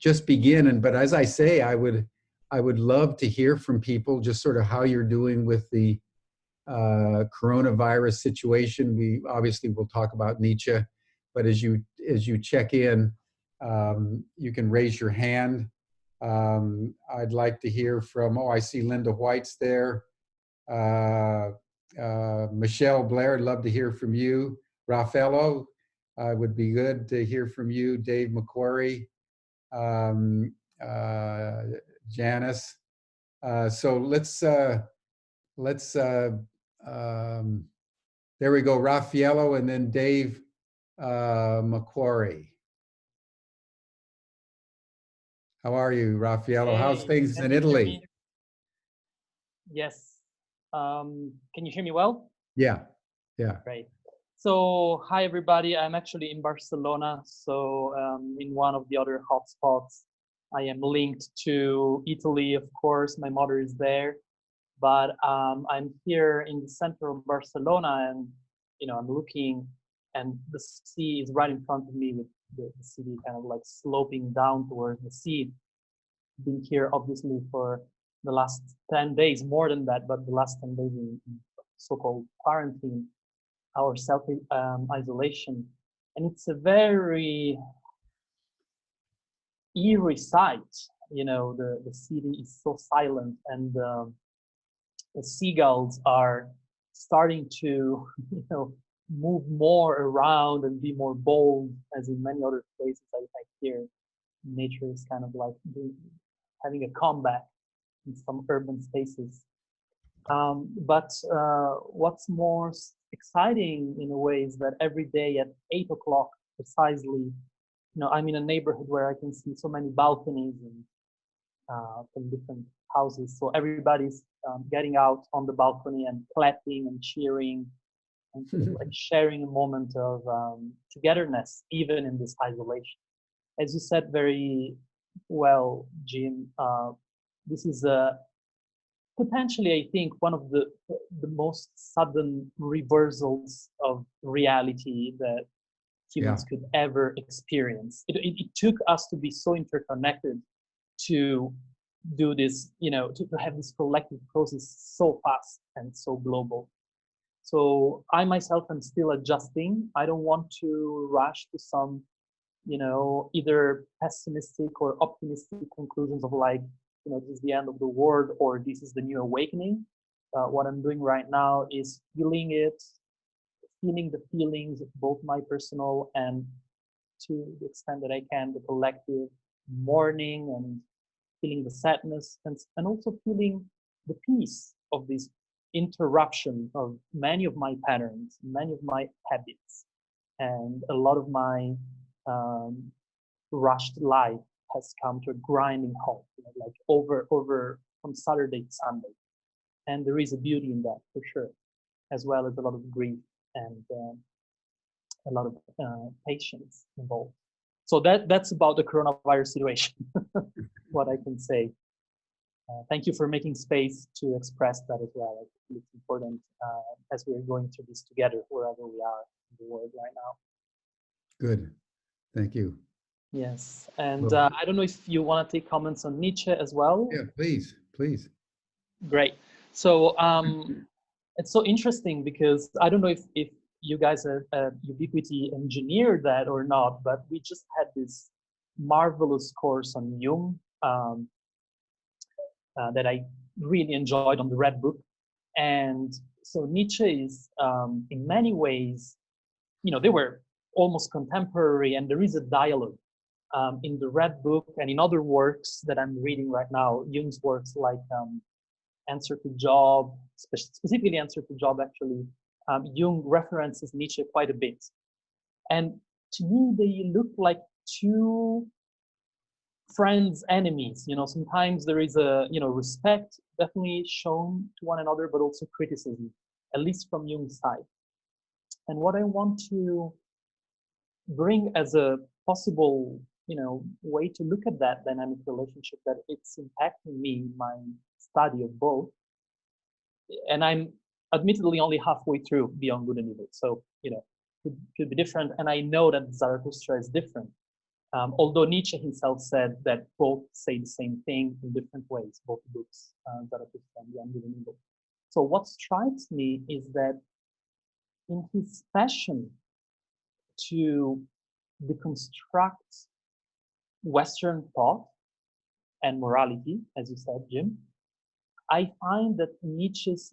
just begin? But as I say, I would love to hear from people, just sort of how you're doing with the coronavirus situation. We obviously will talk about Nietzsche, but as you check in, you can raise your hand. I'd like to hear from, I see Linda White's there. Michelle Blair, I'd love to hear from you. Raffaello, would be good to hear from you. Dave McQuarrie, Janice. So let's there we go, Raffaello, and then Dave McQuarrie. How are you, Raffaello? Hey, how's things in Italy? Yes. Can you hear me well? Yeah. Great. So, hi everybody. I'm actually in Barcelona. So, in one of the other hotspots. I am linked to Italy, of course. My mother is there, but I'm here in the center of Barcelona, and I'm looking, and the sea is right in front of me, with the city kind of like sloping down towards the sea. Been here obviously for the last 10 days, more than that, but the last 10 days in so-called quarantine, our self-isolation. And it's a very eerie sight. The city is so silent, and the seagulls are starting to, move more around and be more bold, as in many other places I hear. Nature is kind of like having a comeback in some urban spaces. But what's more exciting in a way is that every day at 8 o'clock precisely, I'm in a neighborhood where I can see so many balconies and from different houses. So everybody's getting out on the balcony and clapping and cheering and sort of like sharing a moment of togetherness, even in this isolation. As you said very well, Jim, this is potentially, I think, one of the most sudden reversals of reality that humans could ever experience. It took us to be so interconnected to do this, to have this collective process so fast and so global. So I myself am still adjusting. I don't want to rush to some, either pessimistic or optimistic conclusions of like, this is the end of the world or this is the new awakening. What I'm doing right now is feeling the feelings, both my personal and, to the extent that I can, the collective, mourning and feeling the sadness, and also feeling the peace of this interruption of many of my patterns, many of my habits, and a lot of my um, rushed life has come to a grinding halt, like over from Saturday to Sunday. And there is a beauty in that for sure, as well as a lot of grief and a lot of patience involved. So that's about the coronavirus situation. What I can say. Thank you for making space to express that as well. I think it's important as we're going through this together, wherever we are in the world right now. Good. Thank you. Yes, and Well, I don't know if you want to take comments on Nietzsche as well. yeah, please, please. Great. So it's so interesting because I don't know if you guys at Ubiquity engineered that or not, but we just had this marvelous course on Jung that I really enjoyed on the Red Book. And so Nietzsche is, in many ways, they were almost contemporary, and there is a dialogue in the Red Book and in other works that I'm reading right now, Jung's works like Answer to Job, specifically Answer to Job, actually. Jung references Nietzsche quite a bit. And to me, they look like two friends, enemies. Sometimes there is a, respect definitely shown to one another, but also criticism, at least from Jung's side. And what I want to bring as a possible, way to look at that dynamic relationship that it's impacting me, my study of both. And I'm admittedly only halfway through Beyond Good and Evil. So, could be different. And I know that Zarathustra is different. Although Nietzsche himself said that both say the same thing in different ways, both books, Zarathustra and Beyond Good and Evil. So what strikes me is that in his passion to deconstruct Western thought and morality, as you said, Jim, I find that Nietzsche's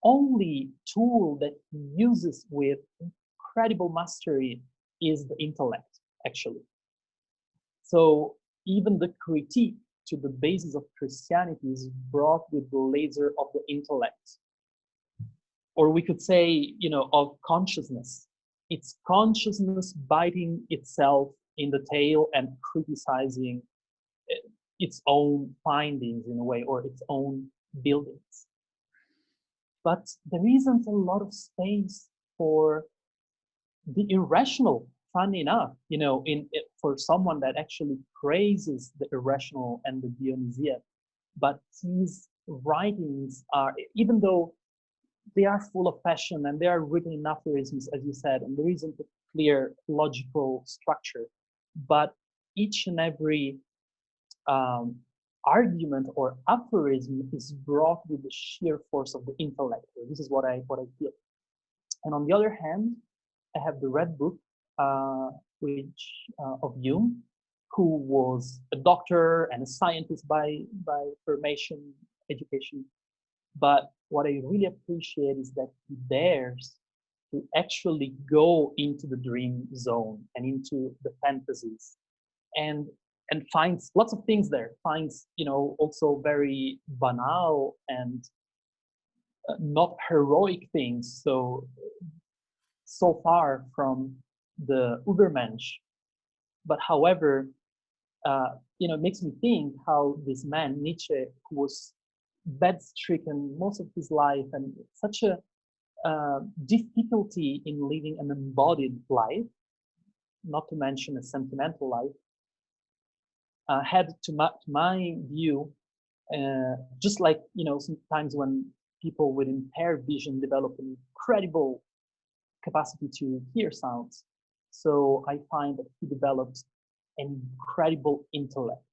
only tool that he uses with incredible mastery is the intellect, actually. So even the critique to the basis of Christianity is brought with the laser of the intellect. Or we could say, of consciousness. It's consciousness biting itself in the tail and criticizing its own findings in a way, or its own buildings. But there isn't a lot of space for the irrational, funny enough, for someone that actually praises the irrational and the Dionysiac. But his writings are, even though they are full of passion and they are written in aphorisms, as you said, and there isn't a clear logical structure, but each and every argument or aphorism is brought with the sheer force of the intellect. This is what I feel. And on the other hand, I have the Red Book, which of Jung, who was a doctor and a scientist by formation, education. But what I really appreciate is that he dares to actually go into the dream zone and into the fantasies, and finds lots of things there. Finds also very banal and not heroic things. So far from the Übermensch. But however, it makes me think how this man Nietzsche, who was bed-stricken most of his life and such a difficulty in living an embodied life, not to mention a sentimental life, had, to my view, just like sometimes when people with impaired vision develop an incredible capacity to hear sounds, so I find that he developed an incredible intellect,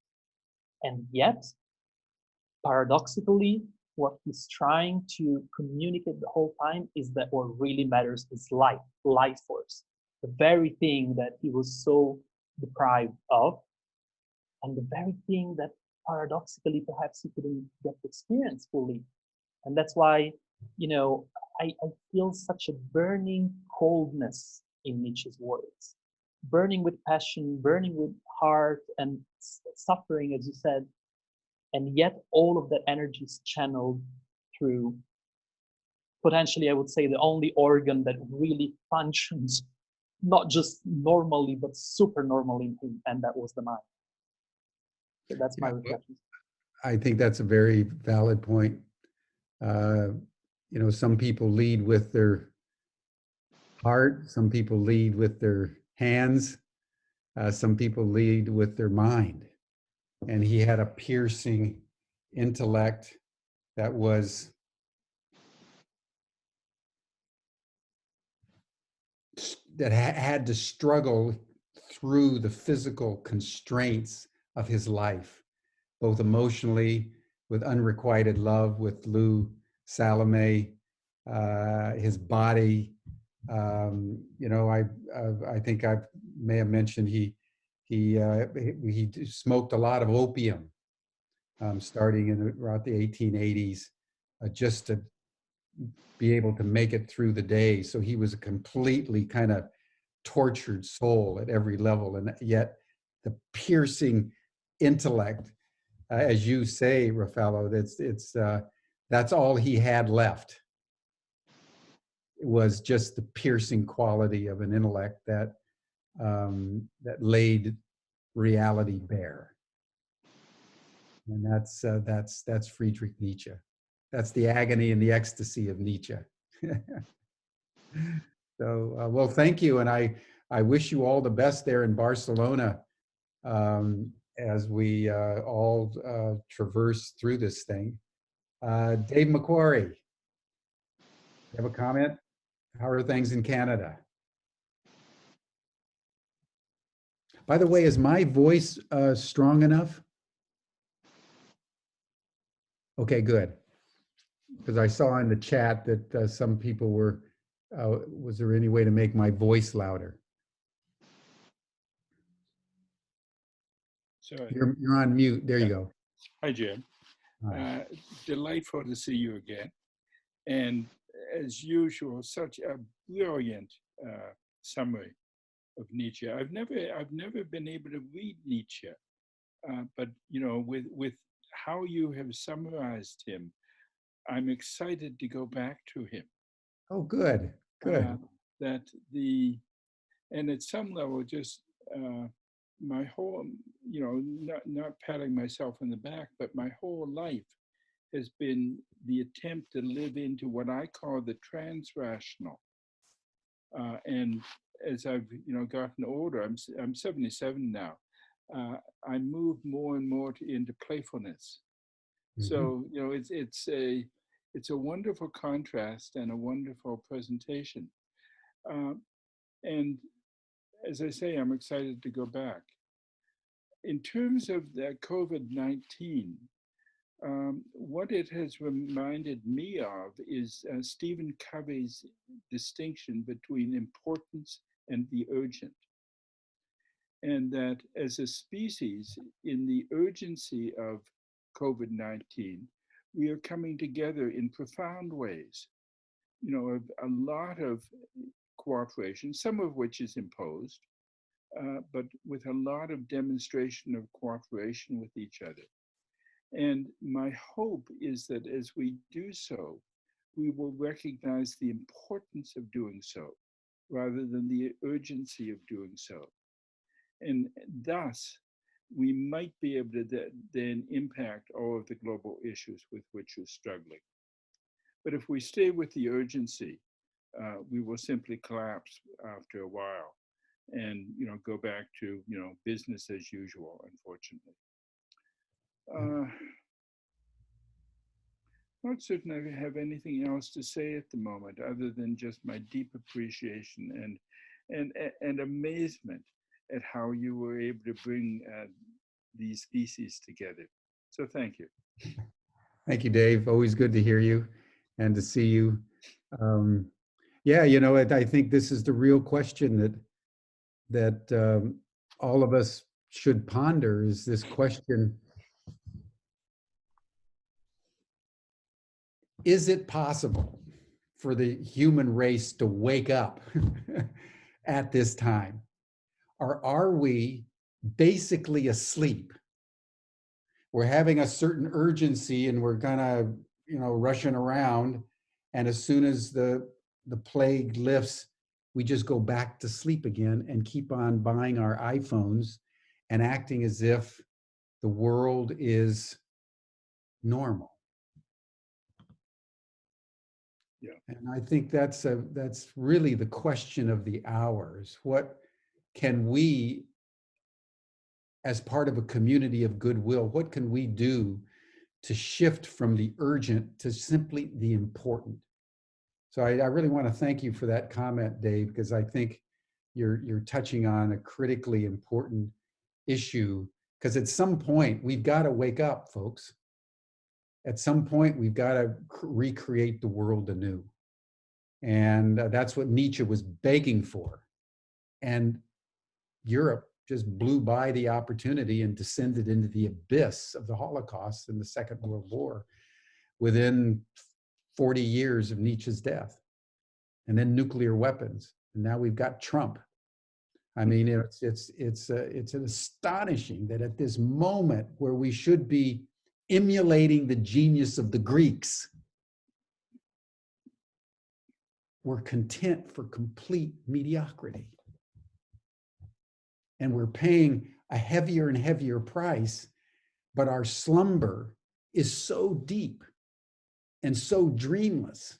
and yet paradoxically, what he's trying to communicate the whole time is that what really matters is life force, the very thing that he was so deprived of, and the very thing that paradoxically perhaps he couldn't get to experience fully. And that's why, I feel such a burning coldness in Nietzsche's words, burning with passion, burning with heart and suffering, as you said. And yet all of that energy is channeled through potentially, I would say, the only organ that really functions not just normally, but super normally in him, and that was the mind. So that's my Yeah, well, reflection. I think that's a very valid point. You know, some people lead with their heart, some people lead with their hands, some people lead with their mind. And he had a piercing intellect that was had to struggle through the physical constraints of his life, both emotionally, with unrequited love with Lou Salome, his body. You know, I think I may have mentioned he smoked a lot of opium starting in around the 1880s, just to be able to make it through the day. So he was a completely kind of tortured soul at every level, and yet the piercing intellect, as you say, Raffaello, that's all he had left. It was just the piercing quality of an intellect that that laid reality bare, and that's Friedrich Nietzsche. That's the agony and the ecstasy of Nietzsche. So, well, thank you, and I wish you all the best there in Barcelona as we all traverse through this thing. Dave McQuarrie, you have a comment? How are things in Canada? By the way, is my voice strong enough? Okay, good. Because I saw in the chat that some people were, was there any way to make my voice louder? Sorry. You're on mute. There you go. Hi, Jim. Hi. Delightful to see you again. And as usual, such a brilliant summary of Nietzsche. I've never been able to read Nietzsche, but you know, with how you have summarized him, I'm excited to go back to him. Oh, good, good. And at some level, just my whole, you know, not patting myself on the back, but my whole life has been the attempt to live into what I call the transrational. And as I've, you know, gotten older, I'm 77 now. I move more and more into playfulness. Mm-hmm. So, you know, it's a wonderful contrast and a wonderful presentation. And as I say, I'm excited to go back. In terms of the COVID-19, what it has reminded me of is Stephen Covey's distinction between importance and the urgent. And that as a species, in the urgency of COVID-19, we are coming together in profound ways. You know, a lot of cooperation, some of which is imposed, but with a lot of demonstration of cooperation with each other. And my hope is that as we do so, we will recognize the importance of doing so, rather than the urgency of doing so. And thus, we might be able to then impact all of the global issues with which we're struggling. But if we stay with the urgency, we will simply collapse after a while and, you know, go back to, you know, business as usual, unfortunately. Not certain I have anything else to say at the moment, other than just my deep appreciation and amazement at how you were able to bring these theses together. So thank you. Thank you, Dave. Always good to hear you and to see you. Yeah, you know, I think this is the real question that all of us should ponder, is this question: is it possible for the human race to wake up at this time? Or are we basically asleep? We're having a certain urgency and we're gonna, rushing around, and as soon as the plague lifts, we just go back to sleep again and keep on buying our iPhones and acting as if the world is normal. Yeah. And I think that's really the question of the hour, is what can we, as part of a community of goodwill, what can we do to shift from the urgent to simply the important? So I really want to thank you for that comment, Dave, because I think you're touching on a critically important issue, because at some point we've got to wake up, folks. At some point we've got to recreate the world anew. And that's what Nietzsche was begging for. And Europe just blew by the opportunity and descended into the abyss of the Holocaust and the Second World War within 40 years of Nietzsche's death. And then nuclear weapons. And now we've got Trump. I mean, it's an astonishing that at this moment where we should be emulating the genius of the Greeks, we're content for complete mediocrity. And we're paying a heavier and heavier price, but our slumber is so deep and so dreamless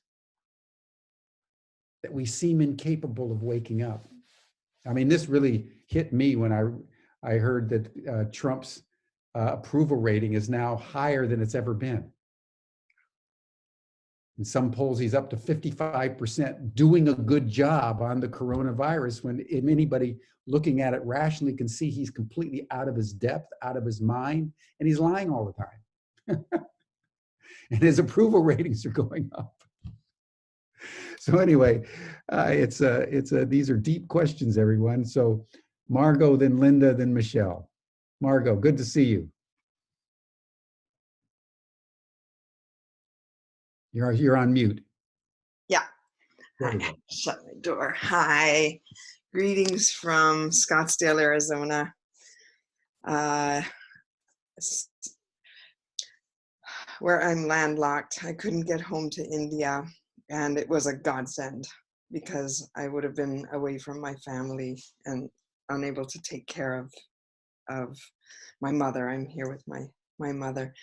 that we seem incapable of waking up. I mean, this really hit me when I heard that Trump's approval rating is now higher than it's ever been. In some polls, he's up to 55%, doing a good job on the coronavirus, when anybody looking at it rationally can see he's completely out of his depth, out of his mind, and he's lying all the time. And his approval ratings are going up. So anyway, these are deep questions, everyone. So Margot, then Linda, then Michelle. Margot, good to see you. You're on mute. Yeah. Shut my door. Hi. Greetings from Scottsdale, Arizona. Where I'm landlocked. I couldn't get home to India, and it was a godsend because I would have been away from my family and unable to take care of my mother. I'm here with my mother.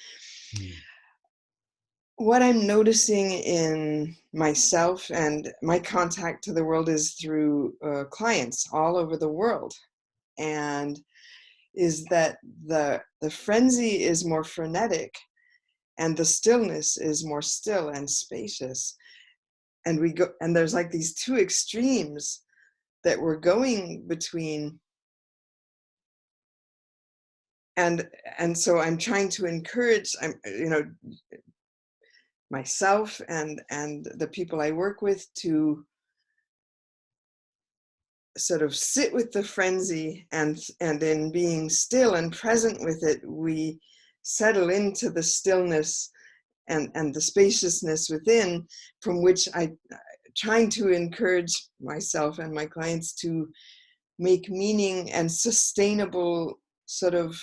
What I'm noticing in myself and my contact to the world is through clients all over the world, and is that the frenzy is more frenetic and the stillness is more still and spacious. And there's like these two extremes that we're going between. And so I'm trying to encourage, myself and the people I work with to sort of sit with the frenzy, and in being still and present with it, we settle into the stillness and the spaciousness within, from which I'm trying to encourage myself and my clients to make meaning and sustainable sort of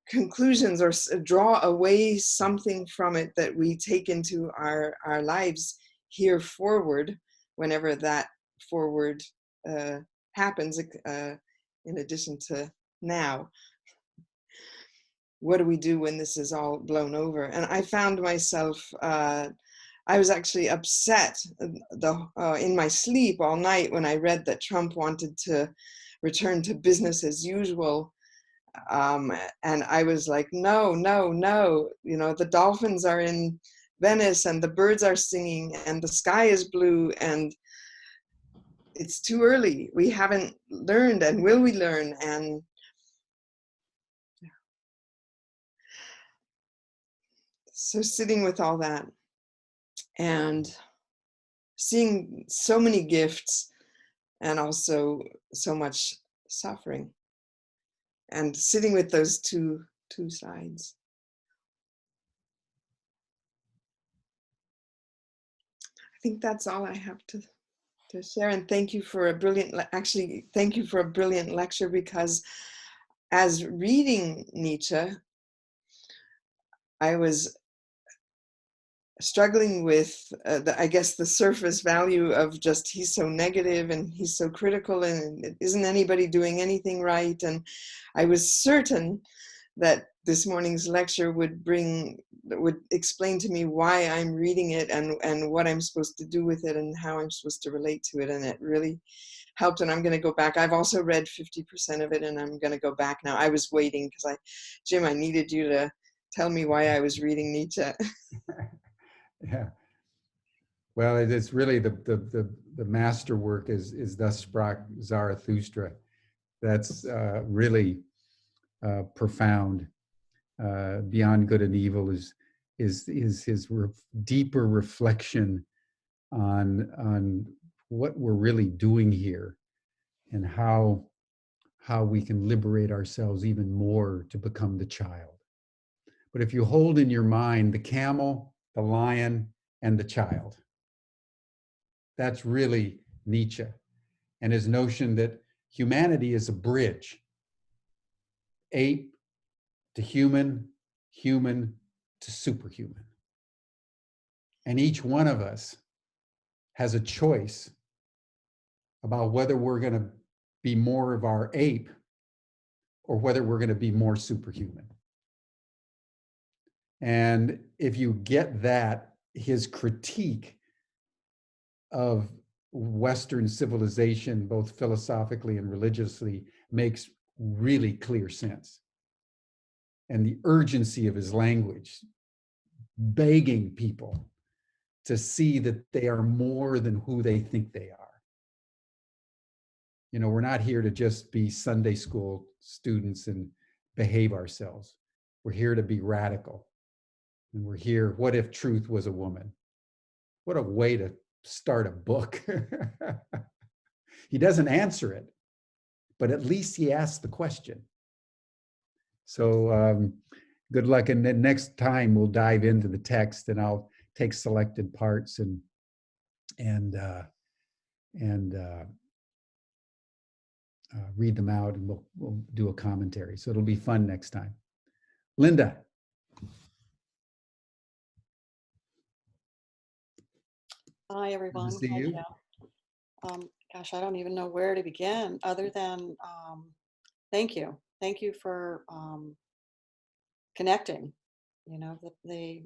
conclusions, or draw away something from it that we take into our lives here forward, whenever that forward happens, in addition to now. What do we do when this is all blown over? And I found myself, I was actually upset in my sleep all night when I read that Trump wanted to return to business as usual. And I was like, no, the dolphins are in Venice and the birds are singing and the sky is blue and it's too early. We haven't learned, and will we learn? And so sitting with all that and seeing so many gifts and also so much suffering, and sitting with those two sides. I think that's all I have to share. And thank you for a brilliant, thank you for a brilliant lecture, because as reading Nietzsche, I was struggling with, I guess, the surface value of just he's so negative and he's so critical and isn't anybody doing anything right? And I was certain that this morning's lecture would explain to me why I'm reading it and what I'm supposed to do with it and how I'm supposed to relate to it. And it really helped. And I'm going to go back. I've also read 50% of it, and I'm going to go back now. I was waiting because Jim, I needed you to tell me why I was reading Nietzsche. Yeah. Well, it's really the masterwork is Thus Sprach Zarathustra. That's really profound. Beyond Good and Evil is his deeper reflection on what we're really doing here and how we can liberate ourselves even more to become the child. But if you hold in your mind the camel, the lion, and the child, that's really Nietzsche and his notion that humanity is a bridge. Ape to human, human to superhuman. And each one of us has a choice about whether we're going to be more of our ape or whether we're going to be more superhuman. And if you get that, his critique of Western civilization, both philosophically and religiously, makes really clear sense. And the urgency of his language, begging people to see that they are more than who they think they are. You know, we're not here to just be Sunday school students and behave ourselves. We're here to be radical. And we're here, what if truth was a woman? What a way to start a book. He doesn't answer it, but at least he asks the question. So good luck. And then next time we'll dive into the text, and I'll take selected parts and read them out, and we'll do a commentary. So it'll be fun next time. Linda. Hi, everyone. Good to see you. Gosh, I don't even know where to begin other than thank you. Thank you for connecting, you know, the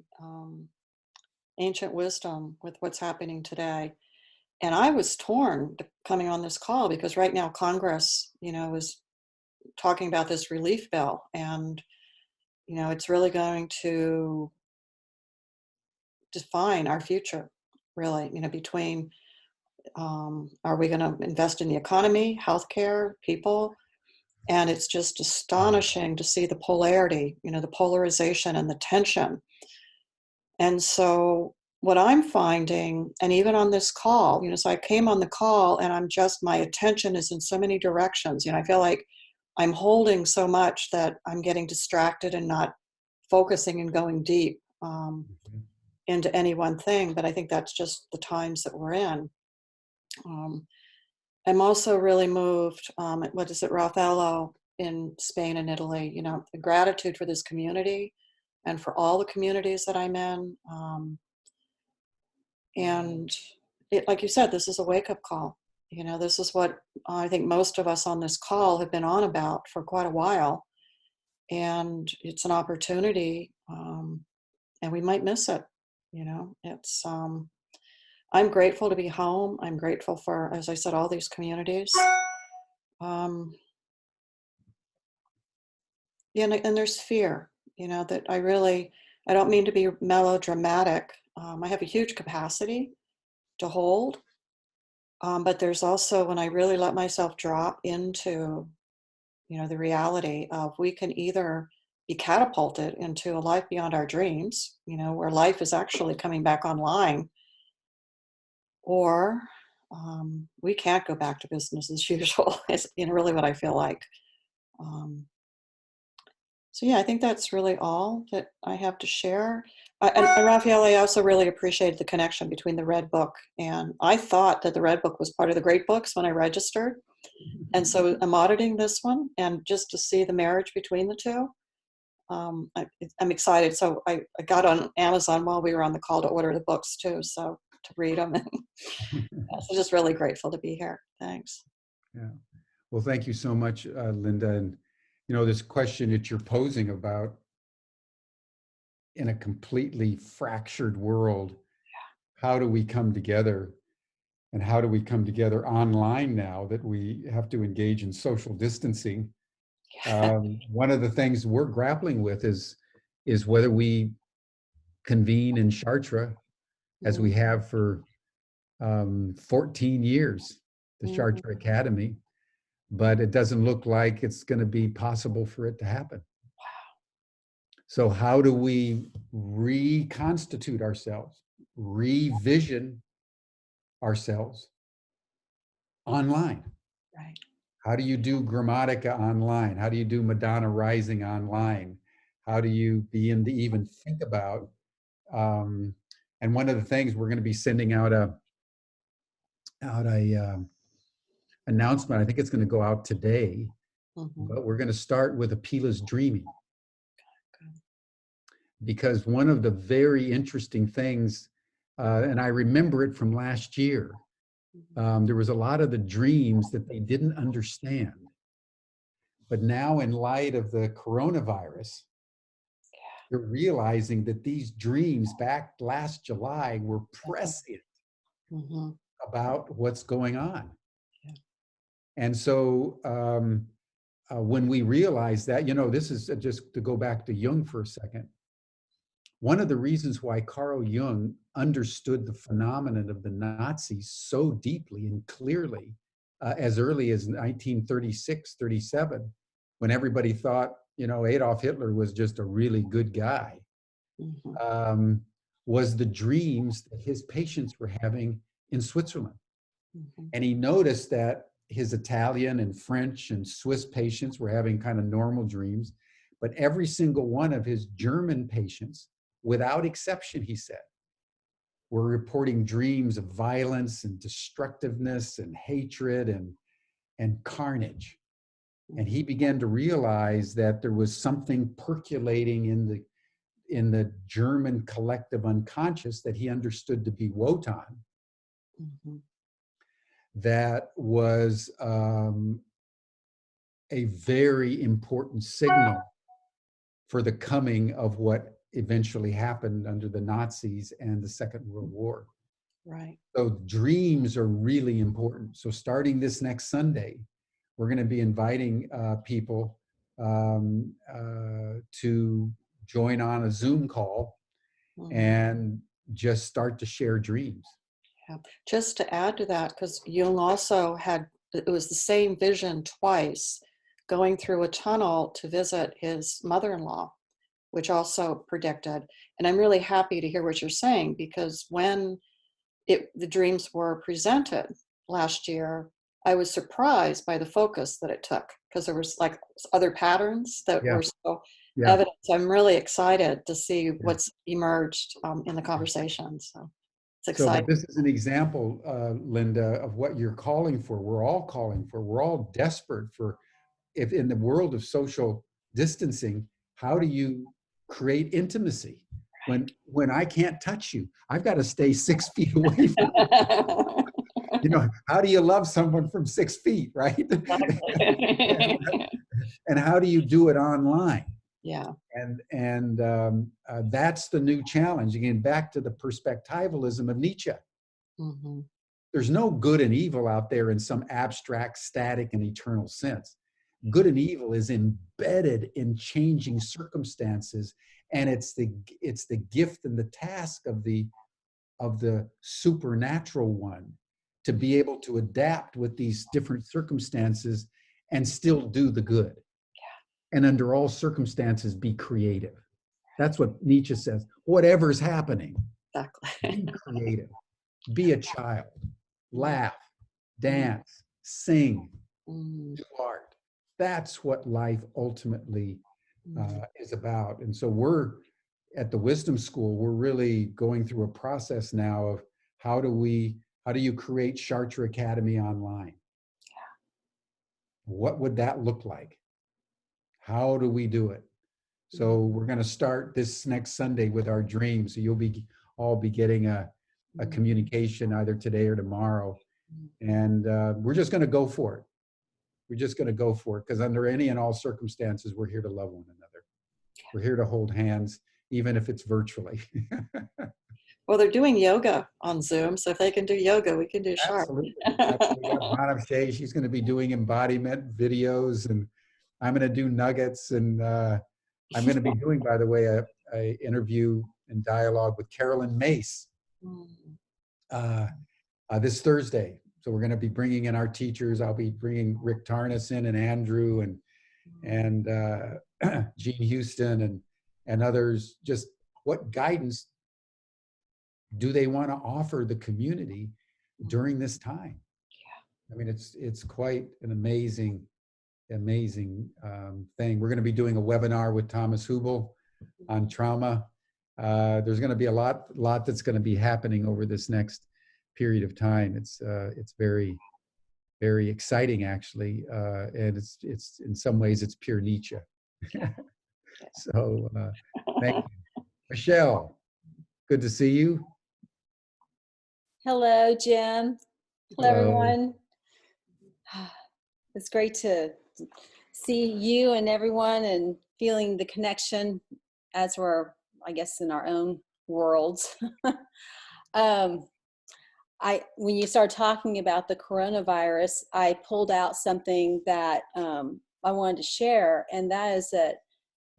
ancient wisdom with what's happening today. And I was torn coming on this call because right now Congress, you know, is talking about this relief bill, and, you know, it's really going to define our future, really, you know, between are we going to invest in the economy, healthcare, people? And it's just astonishing to see the polarity, you know, the polarization and the tension. And so what I'm finding, and even on this call, you know, so I came on the call and my attention is in so many directions. You know, I feel like I'm holding so much that I'm getting distracted and not focusing and going deep into any one thing. But I think that's just the times that we're in. I'm also really moved, what is it, Raffaello in Spain and Italy, you know, the gratitude for this community and for all the communities that I'm in. And it, like you said, this is a wake-up call. You know, this is what I think most of us on this call have been on about for quite a while. And it's an opportunity, and we might miss it. You know, it's, I'm grateful to be home. I'm grateful for, as I said, all these communities. Yeah, and there's fear, you know, that I don't mean to be melodramatic. I have a huge capacity to hold. But there's also when I really let myself drop into, you know, the reality of we can either be catapulted into a life beyond our dreams, you know, where life is actually coming back online, or we can't go back to business as usual. Is, you know, really what I feel like. So yeah, I think that's really all that I have to share. And Raphael, I also really appreciated the connection between the Red Book, and I thought that the Red Book was part of the Great Books when I registered. And so I'm auditing this one, and just to see the marriage between the two, I'm excited. So I got on Amazon while we were on the call to order the books too, so to read them. So just really grateful to be here. Thanks. Yeah. Well, thank you so much, Linda. And, this question that you're posing about in a completely fractured world, how do we come together? And how do we come together online now that we have to engage in social distancing? One of the things we're grappling with is whether we convene in Chartres as we have for 14 years, the Chartres Academy, but it doesn't look like it's going to be possible for it to happen. So how do we reconstitute ourselves, revision ourselves online? Right. How do you do Grammatica online? How do you do Madonna Rising online? How do you begin to even think about? And one of the things we're going to be sending out a announcement. I think it's going to go out today, but we're going to start with Apila's Dreaming, because one of the very interesting things, and I remember it from last year. There was a lot of the dreams that they didn't understand. But now, in light of the coronavirus, they're realizing that these dreams back last July were prescient about what's going on. Yeah. And so when we realize that, this is just to go back to Jung for a second. One of the reasons why Carl Jung understood the phenomenon of the Nazis so deeply and clearly as early as 1936, 37, when everybody thought, Adolf Hitler was just a really good guy, was the dreams that his patients were having in Switzerland. And he noticed that his Italian and French and Swiss patients were having kind of normal dreams, but every single one of his German patients, without exception, he said, were reporting dreams of violence and destructiveness and hatred and carnage. And he began to realize that there was something percolating in the German collective unconscious that he understood to be Wotan, that was a very important signal for the coming of what eventually happened under the Nazis and the Second World War. Right. So dreams are really important. So starting this next Sunday, we're going to be inviting people to join on a Zoom call and just start to share dreams. Yeah. Just to add to that, because Jung also it was the same vision twice, going through a tunnel to visit his mother-in-law, which also predicted. And I'm really happy to hear what you're saying, because when the dreams were presented last year, I was surprised by the focus that it took, because there was like other patterns that were so evident. So I'm really excited to see what's emerged in the conversation. So it's exciting. So this is an example, Linda, of what you're calling for. We're all calling for. We're all desperate for. If in the world of social distancing, how do you create intimacy when I can't touch you? I've got to stay 6 feet away from you. How do you love someone from 6 feet, right? And how do you do it online? Yeah. And that's the new challenge. Again, back to the perspectivalism of Nietzsche. There's no good and evil out there in some abstract, static, and eternal sense. Good and evil is embedded in changing circumstances, and it's the gift and the task of the supernatural one to be able to adapt with these different circumstances and still do the good. And under all circumstances, be creative. That's what Nietzsche says. Whatever's happening, be creative. Be a child. Laugh, dance, sing, do art. That's what life ultimately is about. And so we're at the Wisdom School, we're really going through a process now of how do you create Chartres Academy online? What would that look like? How do we do it? So we're going to start this next Sunday with our dreams. So you'll all be getting a communication either today or tomorrow. And we're just going to go for it. We're just going to go for it because under any and all circumstances, we're here to love one another. We're here to hold hands, even if it's virtually. Well, they're doing yoga on Zoom, so if they can do yoga, we can do sharp. Absolutely. Absolutely. Madam Shay, she's going to be doing embodiment videos, and I'm going to do nuggets, and I'm going to be doing, by the way, a interview and dialogue with Carolyn Mace this Thursday. So we're going to be bringing in our teachers. I'll be bringing Rick Tarnas in, and Andrew, and Gene Houston, and others. Just what guidance do they want to offer the community during this time? I mean, it's quite an amazing thing. We're going to be doing a webinar with Thomas Hubel on trauma. There's going to be a lot that's going to be happening over this next period of time. It's very, very exciting, actually, and it's in some ways it's pure Nietzsche. So thank you, Michelle. Good to see you. Hello, Jim. Hello, everyone. It's great to see you and everyone and feeling the connection as we're, I guess, in our own worlds. When you start talking about the coronavirus, I pulled out something that I wanted to share, and that is that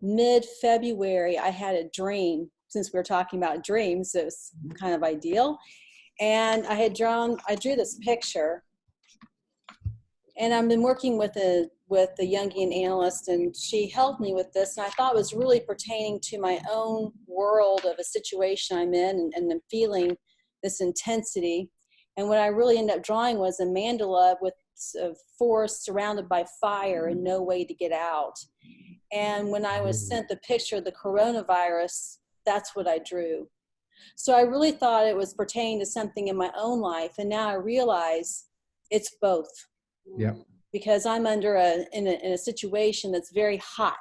mid-February, I had a dream. Since we were talking about dreams, it was kind of ideal. And I drew this picture, and I've been working with a Jungian analyst, and she helped me with this, and I thought it was really pertaining to my own world of a situation I'm in, and I'm feeling this intensity. And what I really ended up drawing was a mandala with a forest surrounded by fire and no way to get out. And when I was sent the picture of the coronavirus, that's what I drew. So I really thought it was pertaining to something in my own life, and now I realize it's both. Yeah. Because I'm in a situation that's very hot,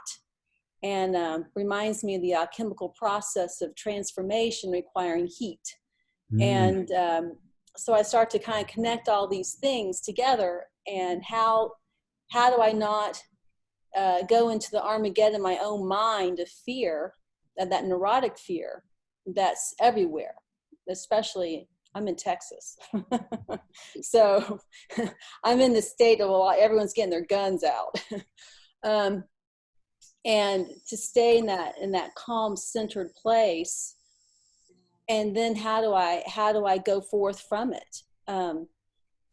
and reminds me of the alchemical process of transformation requiring heat. And so I start to kind of connect all these things together, and how do I not go into the Armageddon in my own mind of fear, that neurotic fear that's everywhere, especially I'm in Texas. So I'm in the state of, well, everyone's getting their guns out. And to stay in that calm, centered place. And then how do I go forth from it?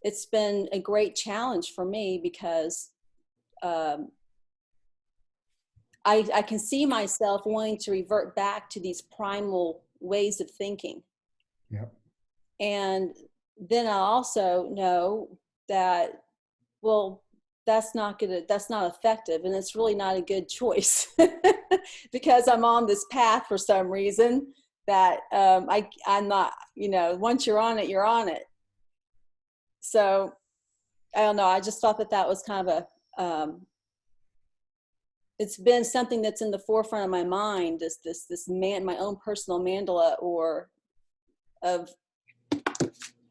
It's been a great challenge for me because I can see myself wanting to revert back to these primal ways of thinking. Yep. And then I also know that, well, that's not effective, and it's really not a good choice because I'm on this path for some reason that I'm not, once you're on it, you're on it. So I don't know. I just thought that was kind of it's been something that's in the forefront of my mind, my own personal mandala, or of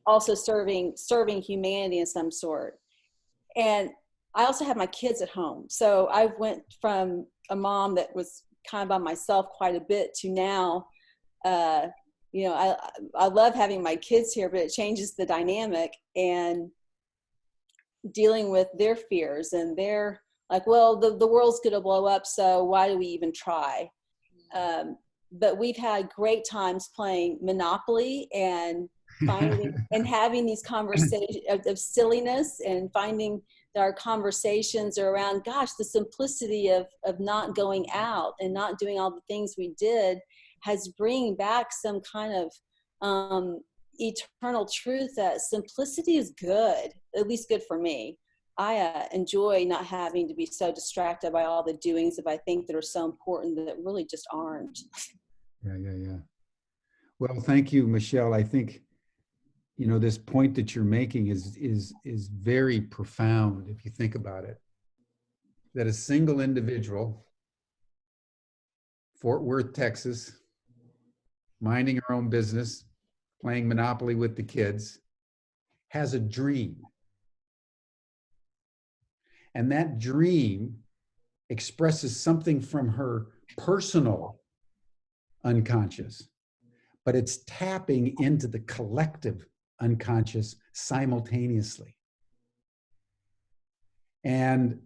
also serving humanity in some sort. And I also have my kids at home. So I went from a mom that was kind of by myself quite a bit to now, I love having my kids here, but it changes the dynamic, and dealing with their fears, and they're like, well, the world's going to blow up, so why do we even try? But we've had great times playing Monopoly and finding and having these conversations of silliness, and finding that our conversations are around, gosh, the simplicity of not going out and not doing all the things we did has bringing back some kind of eternal truth that simplicity is good, at least good for me. I enjoy not having to be so distracted by all the doings that I think that are so important that really just aren't. Yeah. Well, thank you, Michelle. I think, this point that you're making is very profound if you think about it. That a single individual Fort Worth, Texas, minding her own business, playing Monopoly with the kids, has a dream. And that dream expresses something from her personal unconscious, but it's tapping into the collective unconscious simultaneously. And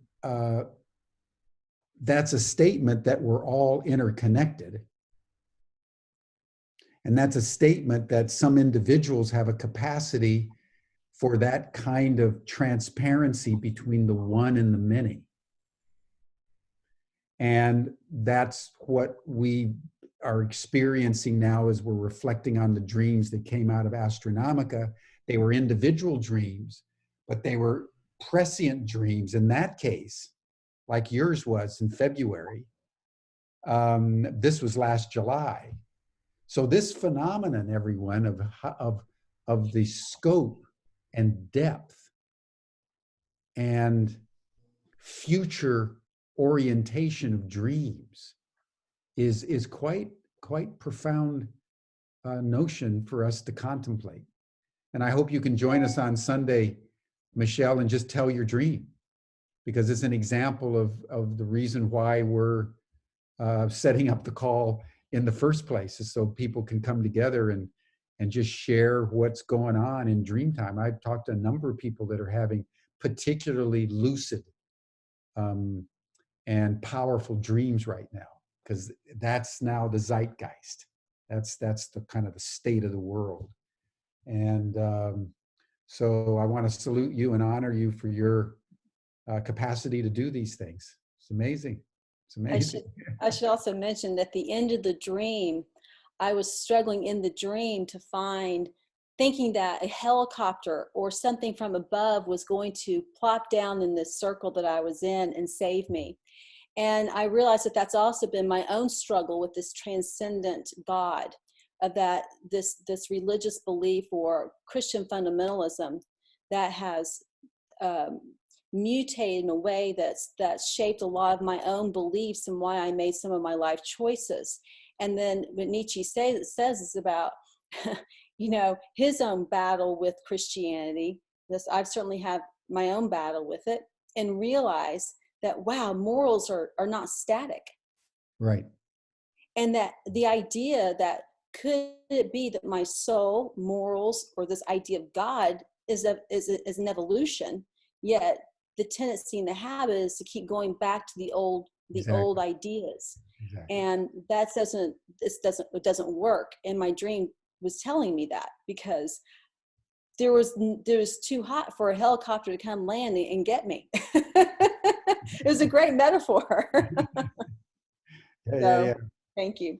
that's a statement that we're all interconnected. And that's a statement that some individuals have a capacity for that kind of transparency between the one and the many. And that's what we are experiencing now as we're reflecting on the dreams that came out of Astronomica. They were individual dreams, but they were prescient dreams in that case, like yours was in February. This was last July. So this phenomenon, everyone, of the scope and depth and future orientation of dreams is quite profound notion for us to contemplate. And I hope you can join us on Sunday, Michelle, and just tell your dream, because it's an example of the reason why we're setting up the call in the first place, is so people can come together and just share what's going on in dream time. I've talked to a number of people that are having particularly lucid and powerful dreams right now, because that's now the zeitgeist. That's the kind of the state of the world. And so I want to salute you and honor you for your capacity to do these things. It's amazing. It's amazing. I should also mention that at the end of the dream, I was struggling in the dream to find, thinking that a helicopter or something from above was going to plop down in this circle that I was in and save me. And I realized that that's also been my own struggle with this transcendent God, that this religious belief or Christian fundamentalism that has mutated in a way that's shaped a lot of my own beliefs and why I made some of my life choices. And then what Nietzsche says is about, his own battle with Christianity. I've certainly had my own battle with it, and realize that, wow, morals are not static. Right. And that the idea that could it be that my soul, morals, or this idea of God is an evolution, yet the tendency and the habit is to keep going back to the old ideas. Exactly. And that doesn't work. And my dream was telling me that, because there was too hot for a helicopter to come land and get me. It was a great metaphor. Yeah. Thank you.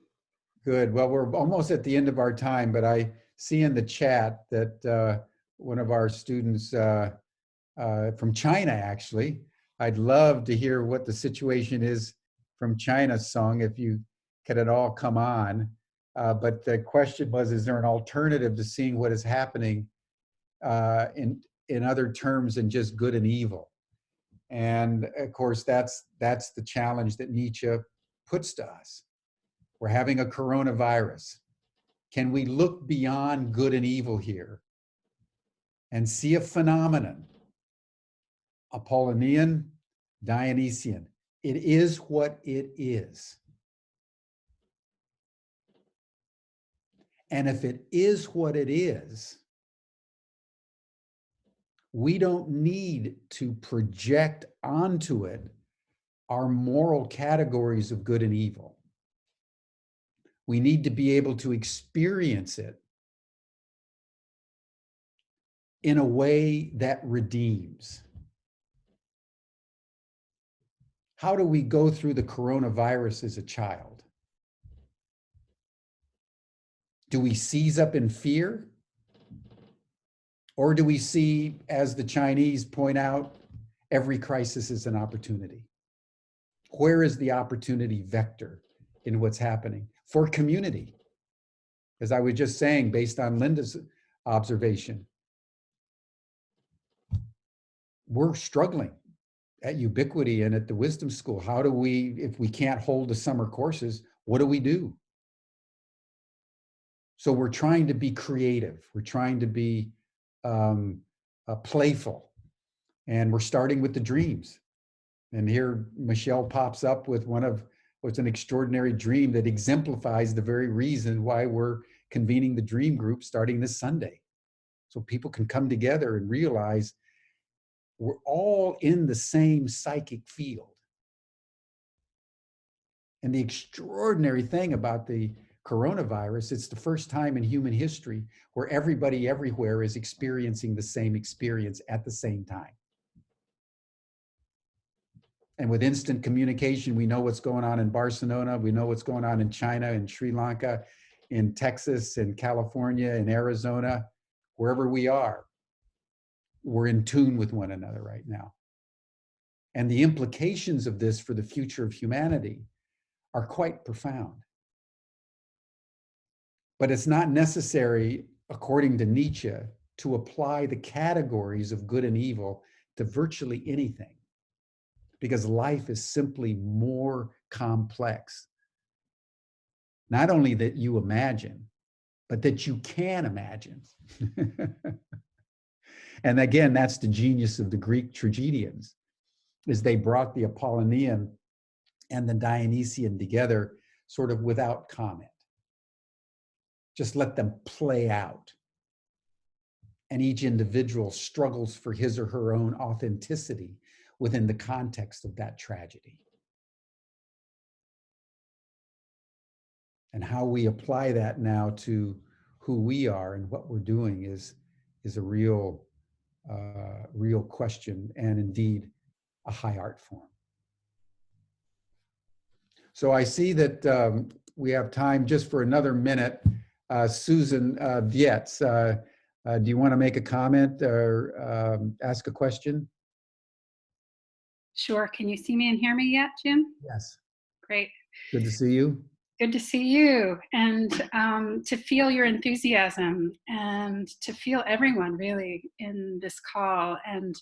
Good. Well, we're almost at the end of our time, but I see in the chat that one of our students from China, actually, I'd love to hear what the situation is from China's song, if you can at all come on. But the question was, is there an alternative to seeing what is happening in other terms than just good and evil? And of course, that's the challenge that Nietzsche puts to us. We're having a coronavirus. Can we look beyond good and evil here and see a phenomenon, Apollonian, Dionysian? It is what it is. And if it is what it is, we don't need to project onto it our moral categories of good and evil. We need to be able to experience it in a way that redeems. How do we go through the coronavirus as a child? Do we seize up in fear? Or do we see, as the Chinese point out, every crisis is an opportunity? Where is the opportunity vector in what's happening for community? As I was just saying, based on Linda's observation, we're struggling at Ubiquity and at the Wisdom School. How do we, if we can't hold the summer courses, what do we do? So we're trying to be creative. We're trying to be playful. And we're starting with the dreams. And here Michelle pops up with one of what's an extraordinary dream that exemplifies the very reason why we're convening the dream group starting this Sunday. So people can come together and realize we're all in the same psychic field. And the extraordinary thing about the coronavirus, it's the first time in human history where everybody everywhere is experiencing the same experience at the same time. And with instant communication, we know what's going on in Barcelona, we know what's going on in China, in Sri Lanka, in Texas, in California, in Arizona, wherever we are. We're in tune with one another right now. And the implications of this for the future of humanity are quite profound. But it's not necessary, according to Nietzsche, to apply the categories of good and evil to virtually anything, because life is simply more complex. Not only that you imagine, but that you can imagine. And again, that's the genius of the Greek tragedians, is they brought the Apollonian and the Dionysian together sort of without comment. Just let them play out. And each individual struggles for his or her own authenticity within the context of that tragedy. And how we apply that now to who we are and what we're doing is a real question, and indeed a high art form. So I see that we have time just for another minute. Susan Dietz, do you want to make a comment or ask a question? Sure. Can you see me and hear me yet, Jim? Yes. Great. Good to see you. Good to see you, and to feel your enthusiasm, and to feel everyone really in this call. And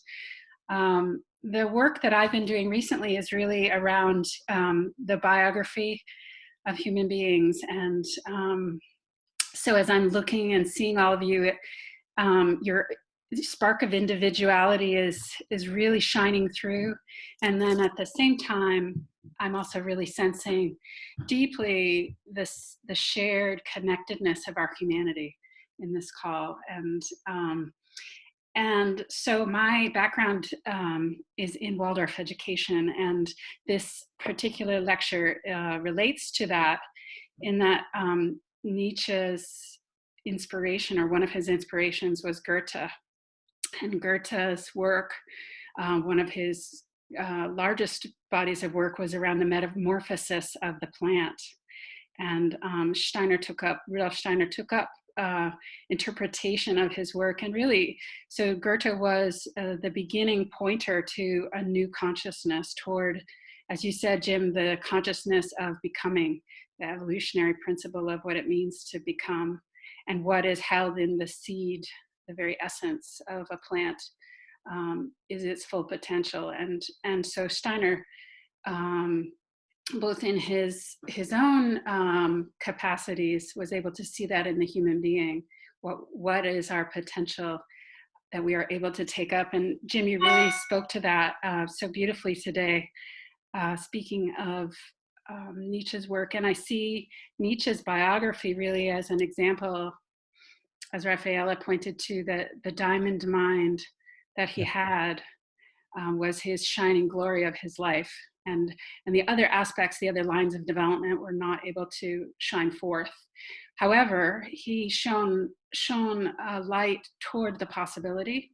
the work that I've been doing recently is really around the biography of human beings. And so as I'm looking and seeing all of you, your spark of individuality is really shining through. And then at the same time, I'm also really sensing deeply the shared connectedness of our humanity in this call. And so my background is in Waldorf education, and this particular lecture relates to that, in that Nietzsche's inspiration, or one of his inspirations, was Goethe. And Goethe's work, one of his largest bodies of work, was around the metamorphosis of the plant. And Rudolf Steiner took up interpretation of his work. And really, so Goethe was the beginning pointer to a new consciousness toward, as you said, Jim, the consciousness of becoming, the evolutionary principle of what it means to become, and what is held in the seed, the very essence of a plant, is its full potential. And so Steiner, both in his own capacities, was able to see that in the human being. What is our potential that we are able to take up? And Jim, you really spoke to that so beautifully today, speaking of Nietzsche's work. And I see Nietzsche's biography really as an example, as Rafaela pointed to, that the diamond mind that he had was his shining glory of his life. And the other aspects, the other lines of development, were not able to shine forth. However, he shone a light toward the possibility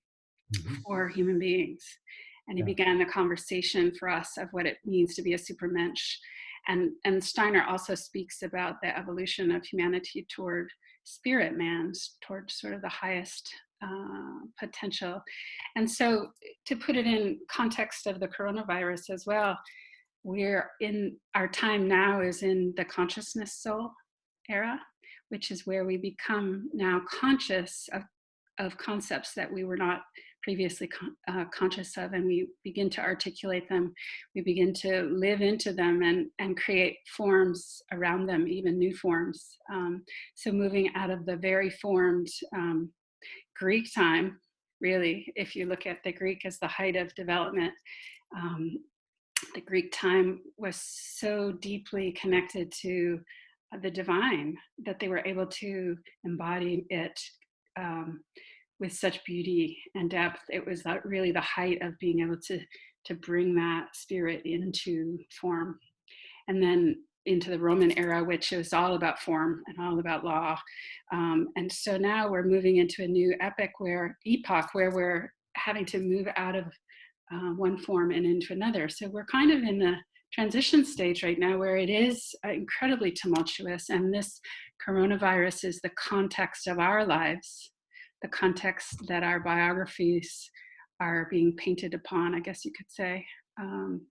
for human beings. And he began the conversation for us of what it means to be a supermensch. And Steiner also speaks about the evolution of humanity toward spirit man, toward sort of the highest potential. And so, to put it in context of the coronavirus as well, we're in our time now is in the consciousness soul era, which is where we become now conscious of concepts that we were not previously conscious of, and we begin to articulate them, we begin to live into them and create forms around them, even new forms. So moving out of the very formed Greek time, really, if you look at the Greek as the height of development, the Greek time was so deeply connected to the divine that they were able to embody it with such beauty and depth. It was really the height of being able to bring that spirit into form. And then into the Roman era, which is all about form and all about law. And so now we're moving into a new epoch where we're having to move out of one form and into another. So we're kind of in the transition stage right now where it is incredibly tumultuous. And this coronavirus is the context of our lives, the context that our biographies are being painted upon, I guess you could say. And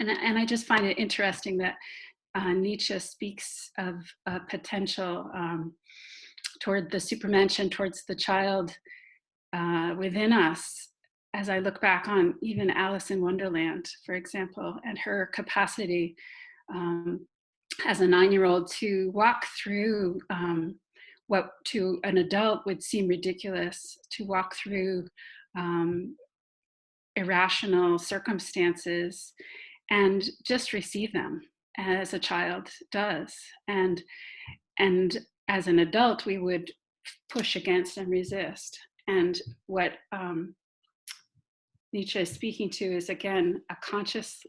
I just find it interesting that Nietzsche speaks of a potential toward the supermensch, towards the child within us. As I look back on even Alice in Wonderland, for example, and her capacity as a 9-year-old to walk through what to an adult would seem ridiculous, to walk through irrational circumstances and just receive them as a child does. And as an adult, we would push against and resist. And what Nietzsche is speaking to is, again, a conscious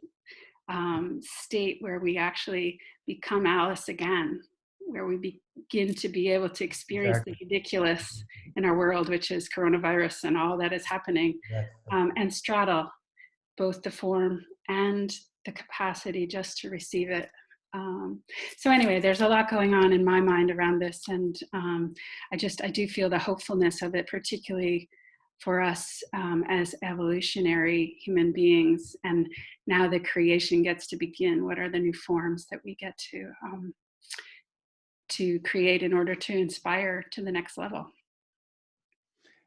state where we actually become Alice again, where we begin to be able to experience the ridiculous in our world, which is coronavirus and all that is happening, and straddle both the form and the capacity just to receive it. So anyway, there's a lot going on in my mind around this, and I do feel the hopefulness of it, particularly for us as evolutionary human beings. And now the creation gets to begin. What are the new forms that we get to create in order to inspire to the next level?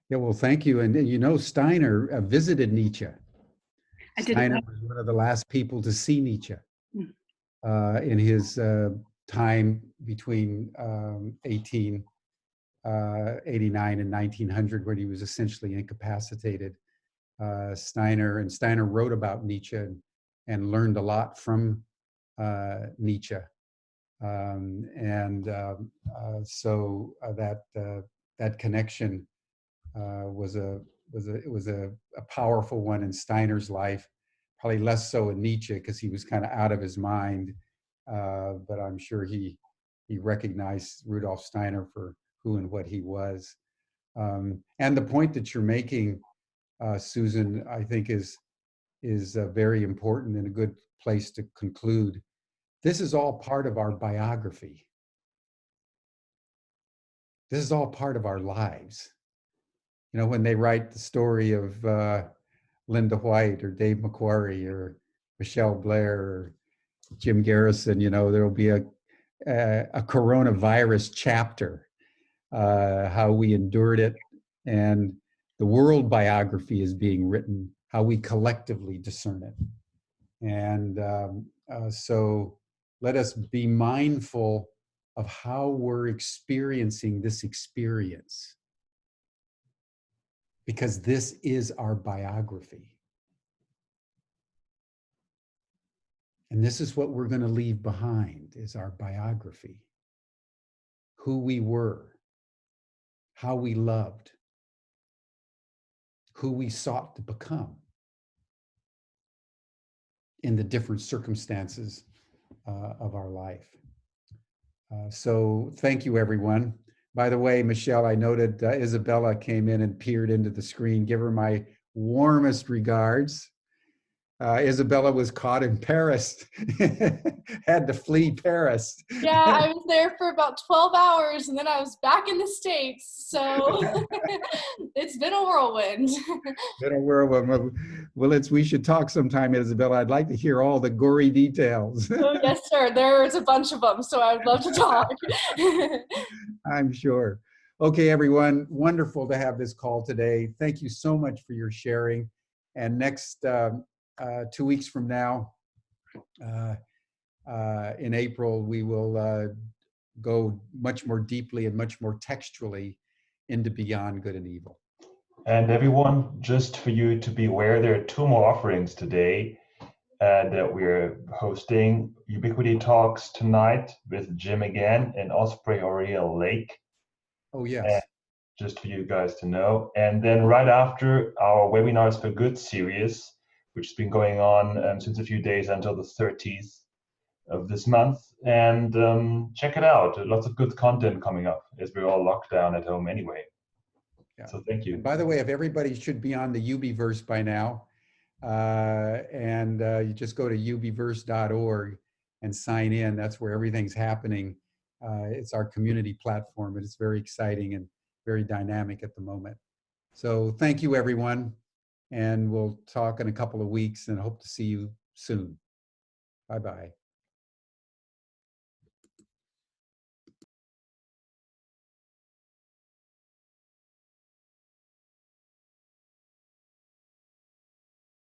Yeah, well, thank you. And you know, Steiner visited Nietzsche. Steiner was one of the last people to see Nietzsche in his time between 1889 and 1900, when he was essentially incapacitated. Steiner wrote about Nietzsche and learned a lot from Nietzsche. So that connection was a powerful one in Steiner's life. Probably less so in Nietzsche because he was kind of out of his mind, but I'm sure he recognized Rudolf Steiner for who and what he was. And the point that you're making, Susan, I think is very important and a good place to conclude. This is all part of our biography. This is all part of our lives. You know, when they write the story of Linda White or Dave McQuarrie or Michelle Blair or Jim Garrison, you know, there'll be a coronavirus chapter, how we endured it, and the world biography is being written, how we collectively discern it. And so let us be mindful of how we're experiencing this experience, because this is our biography. And this is what we're going to leave behind, is our biography. Who we were, how we loved, who we sought to become in the different circumstances of our life. So thank you, everyone. By the way, Michelle, I noted Isabella came in and peered into the screen. Give her my warmest regards. Isabella was caught in Paris, had to flee Paris. Yeah, I was there for about 12 hours and then I was back in the States. So it's been a whirlwind. Been a whirlwind. Well, we should talk sometime, Isabella. I'd like to hear all the gory details. Oh, yes, sir. There's a bunch of them, so I would love to talk. I'm sure. Okay, everyone, wonderful to have this call today. Thank you so much for your sharing. And next 2 weeks from now, in April, we will go much more deeply and much more textually into Beyond Good and Evil. And everyone, just for you to be aware, there are 2 more offerings today that we're hosting. Ubiquity Talks tonight with Jim again in Osprey Oriel Lake. Oh, yes. And just for you guys to know. And then right after, our Webinars for Good series, which has been going on since a few days until the 30th of this month. And check it out. Lots of good content coming up as we're all locked down at home anyway. Yeah. So thank you. And by the way, if everybody should be on the Ubiverse by now, you just go to ubiverse.org and sign in. That's where everything's happening. It's our community platform, and it's very exciting and very dynamic at the moment. So thank you, everyone. And we'll talk in a couple of weeks and hope to see you soon. Bye-bye.